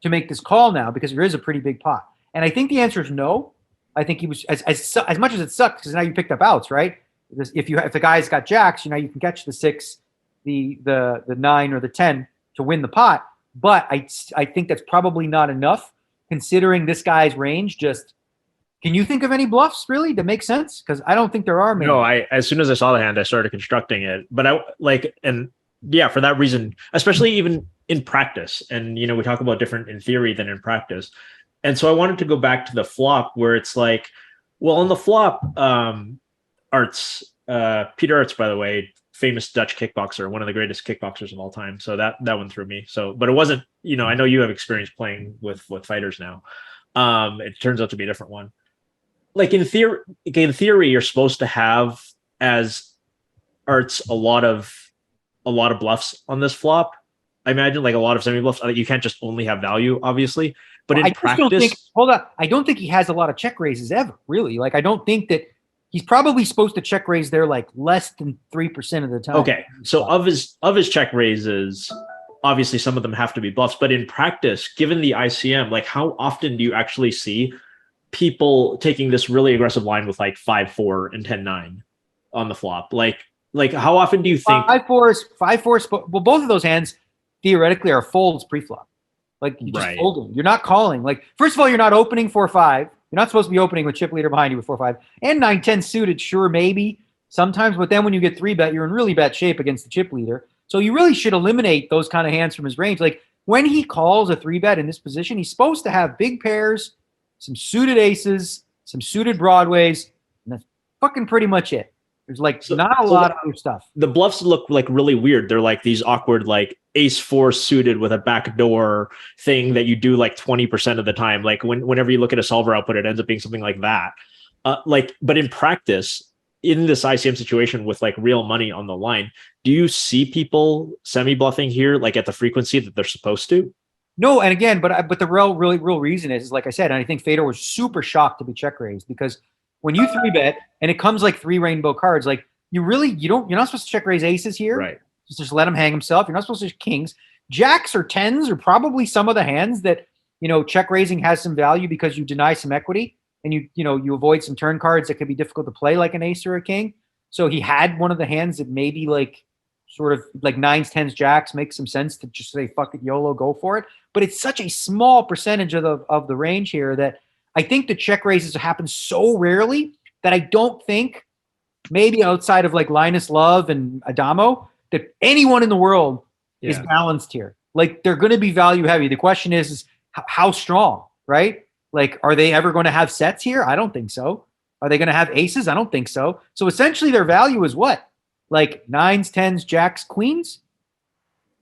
to make this call now? Because there is a pretty big pot. And I think the answer is no. I think he was, as much as it sucks, because now you picked up outs, right? If the guy's got jacks, you can catch the 6, the 9, or the 10 to win the pot. But I think that's probably not enough, considering this guy's range. Can you think of any bluffs really that make sense? Because I don't think there are many. No, as soon as I saw the hand, I started constructing it. But for that reason, especially even in practice, and we talk about different in theory than in practice. And so I wanted to go back to the flop, where it's like, well, on the flop, Peter Arts, by the way, famous Dutch kickboxer, one of the greatest kickboxers of all time. So that one threw me. So, but it wasn't, I know you have experience playing with fighters now. It turns out to be a different one. Like in theory, you're supposed to have, as Arts, a lot of bluffs on this flop. I imagine, like, a lot of semi bluffs. You can't just only have value, obviously. But in practice, I don't think he has a lot of check raises ever, really. Like, I don't think that he's probably supposed to check raise there like less than 3% of the time. Okay, so of his check raises, obviously some of them have to be bluffs. But in practice, given the ICM, like, how often do you actually see people taking this really aggressive line with like 5-4 and 10-9 on the flop? Like how often do you think 5-4? Well, both of those hands theoretically are folds pre-flop. Like, you just folding. You're not calling. Like, first of all, you're not opening 4-5. You're not supposed to be opening with chip leader behind you with 4-5 and 9-10 suited. Sure, maybe sometimes, but then when you get 3-bet, you're in really bad shape against the chip leader. So you really should eliminate those kind of hands from his range. Like, when he calls a 3-bet in this position, he's supposed to have big pairs, some suited aces, some suited broadways, and that's fucking pretty much it. There's not a lot of other stuff. The bluffs look like really weird. They're like these awkward, like ace-4 suited with a backdoor thing that you do like 20% of the time. Like whenever you look at a solver output, it ends up being something like that. But in practice, in this ICM situation with like real money on the line, do you see people semi-bluffing here, like at the frequency that they're supposed to? No, and again, but the real reason is like I said, and I think Fedor was super shocked to be check raised because when you 3-bet and it comes like 3 rainbow cards, like you're not supposed to check raise aces here. Right. Just let him hang himself. You're not supposed to kings. Jacks or tens are probably some of the hands that, check raising has some value because you deny some equity and you avoid some turn cards that could be difficult to play like an ace or a king. So he had one of the hands that maybe like sort of like 9s, 10s, jacks makes some sense to just say, fuck it, YOLO, go for it. But it's such a small percentage of the range here that I think the check raises happen so rarely that I don't think maybe outside of like Linus Love and Adamo that anyone in the world is balanced here. Like they're going to be value heavy. The question is how strong, right? Like, are they ever going to have sets here? I don't think so. Are they going to have aces? I don't think so. So essentially their value is what? Like 9s, 10s, jacks, queens?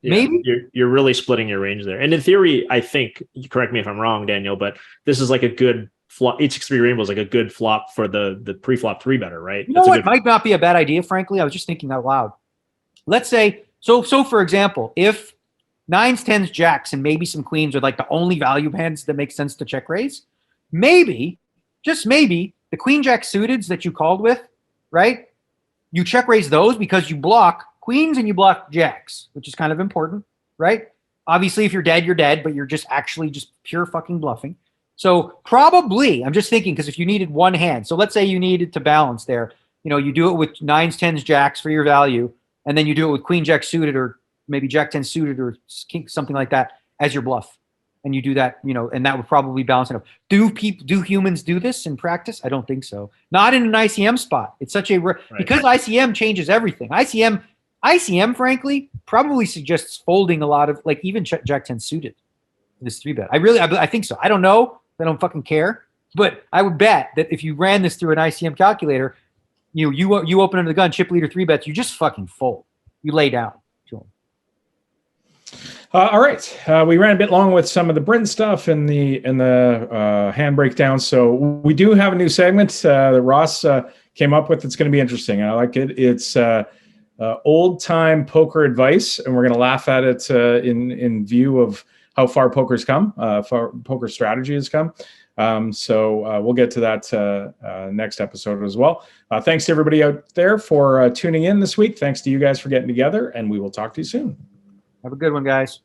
Yeah, maybe? You're really splitting your range there. And in theory, I think, you correct me if I'm wrong, Daniel, but this is like a good flop. 8-6-3 rainbow is like a good flop for the pre-flop 3-better, right? You know what? Might not be a bad idea, frankly. I was just thinking out loud. Let's say, so for example, if 9s, 10s, jacks, and maybe some queens are like the only value hands that make sense to check raise, maybe, just maybe, the queen jack suiteds that you called with, right? You check raise those because you block queens and you block jacks, which is kind of important, right? Obviously, if you're dead, but you're just actually just pure fucking bluffing. So probably, I'm just thinking, because if you needed one hand, so let's say you needed to balance there, you do it with 9s, 10s, jacks for your value, and then you do it with queen jack suited or maybe jack 10 suited or something like that as your bluff. And you do that, and that would probably balance it up. Do humans do this in practice? I don't think so. Not in an ICM spot. It's such a because ICM changes everything. ICM, frankly, probably suggests folding a lot of like even jack 10 suited. This 3-bet. I think so. I don't know. I don't fucking care. But I would bet that if you ran this through an ICM calculator, you open under the gun, chip leader 3-bets, you just fucking fold. You lay down. All right, we ran a bit long with some of the Bryn stuff and the hand breakdown. So we do have a new segment that Ross came up with. It's going to be interesting. I like it. It's old time poker advice, and we're going to laugh at it in view of how far poker's come, far poker strategy has come. So we'll get to that next episode as well. Thanks to everybody out there for tuning in this week. Thanks to you guys for getting together, and we will talk to you soon. Have a good one, guys.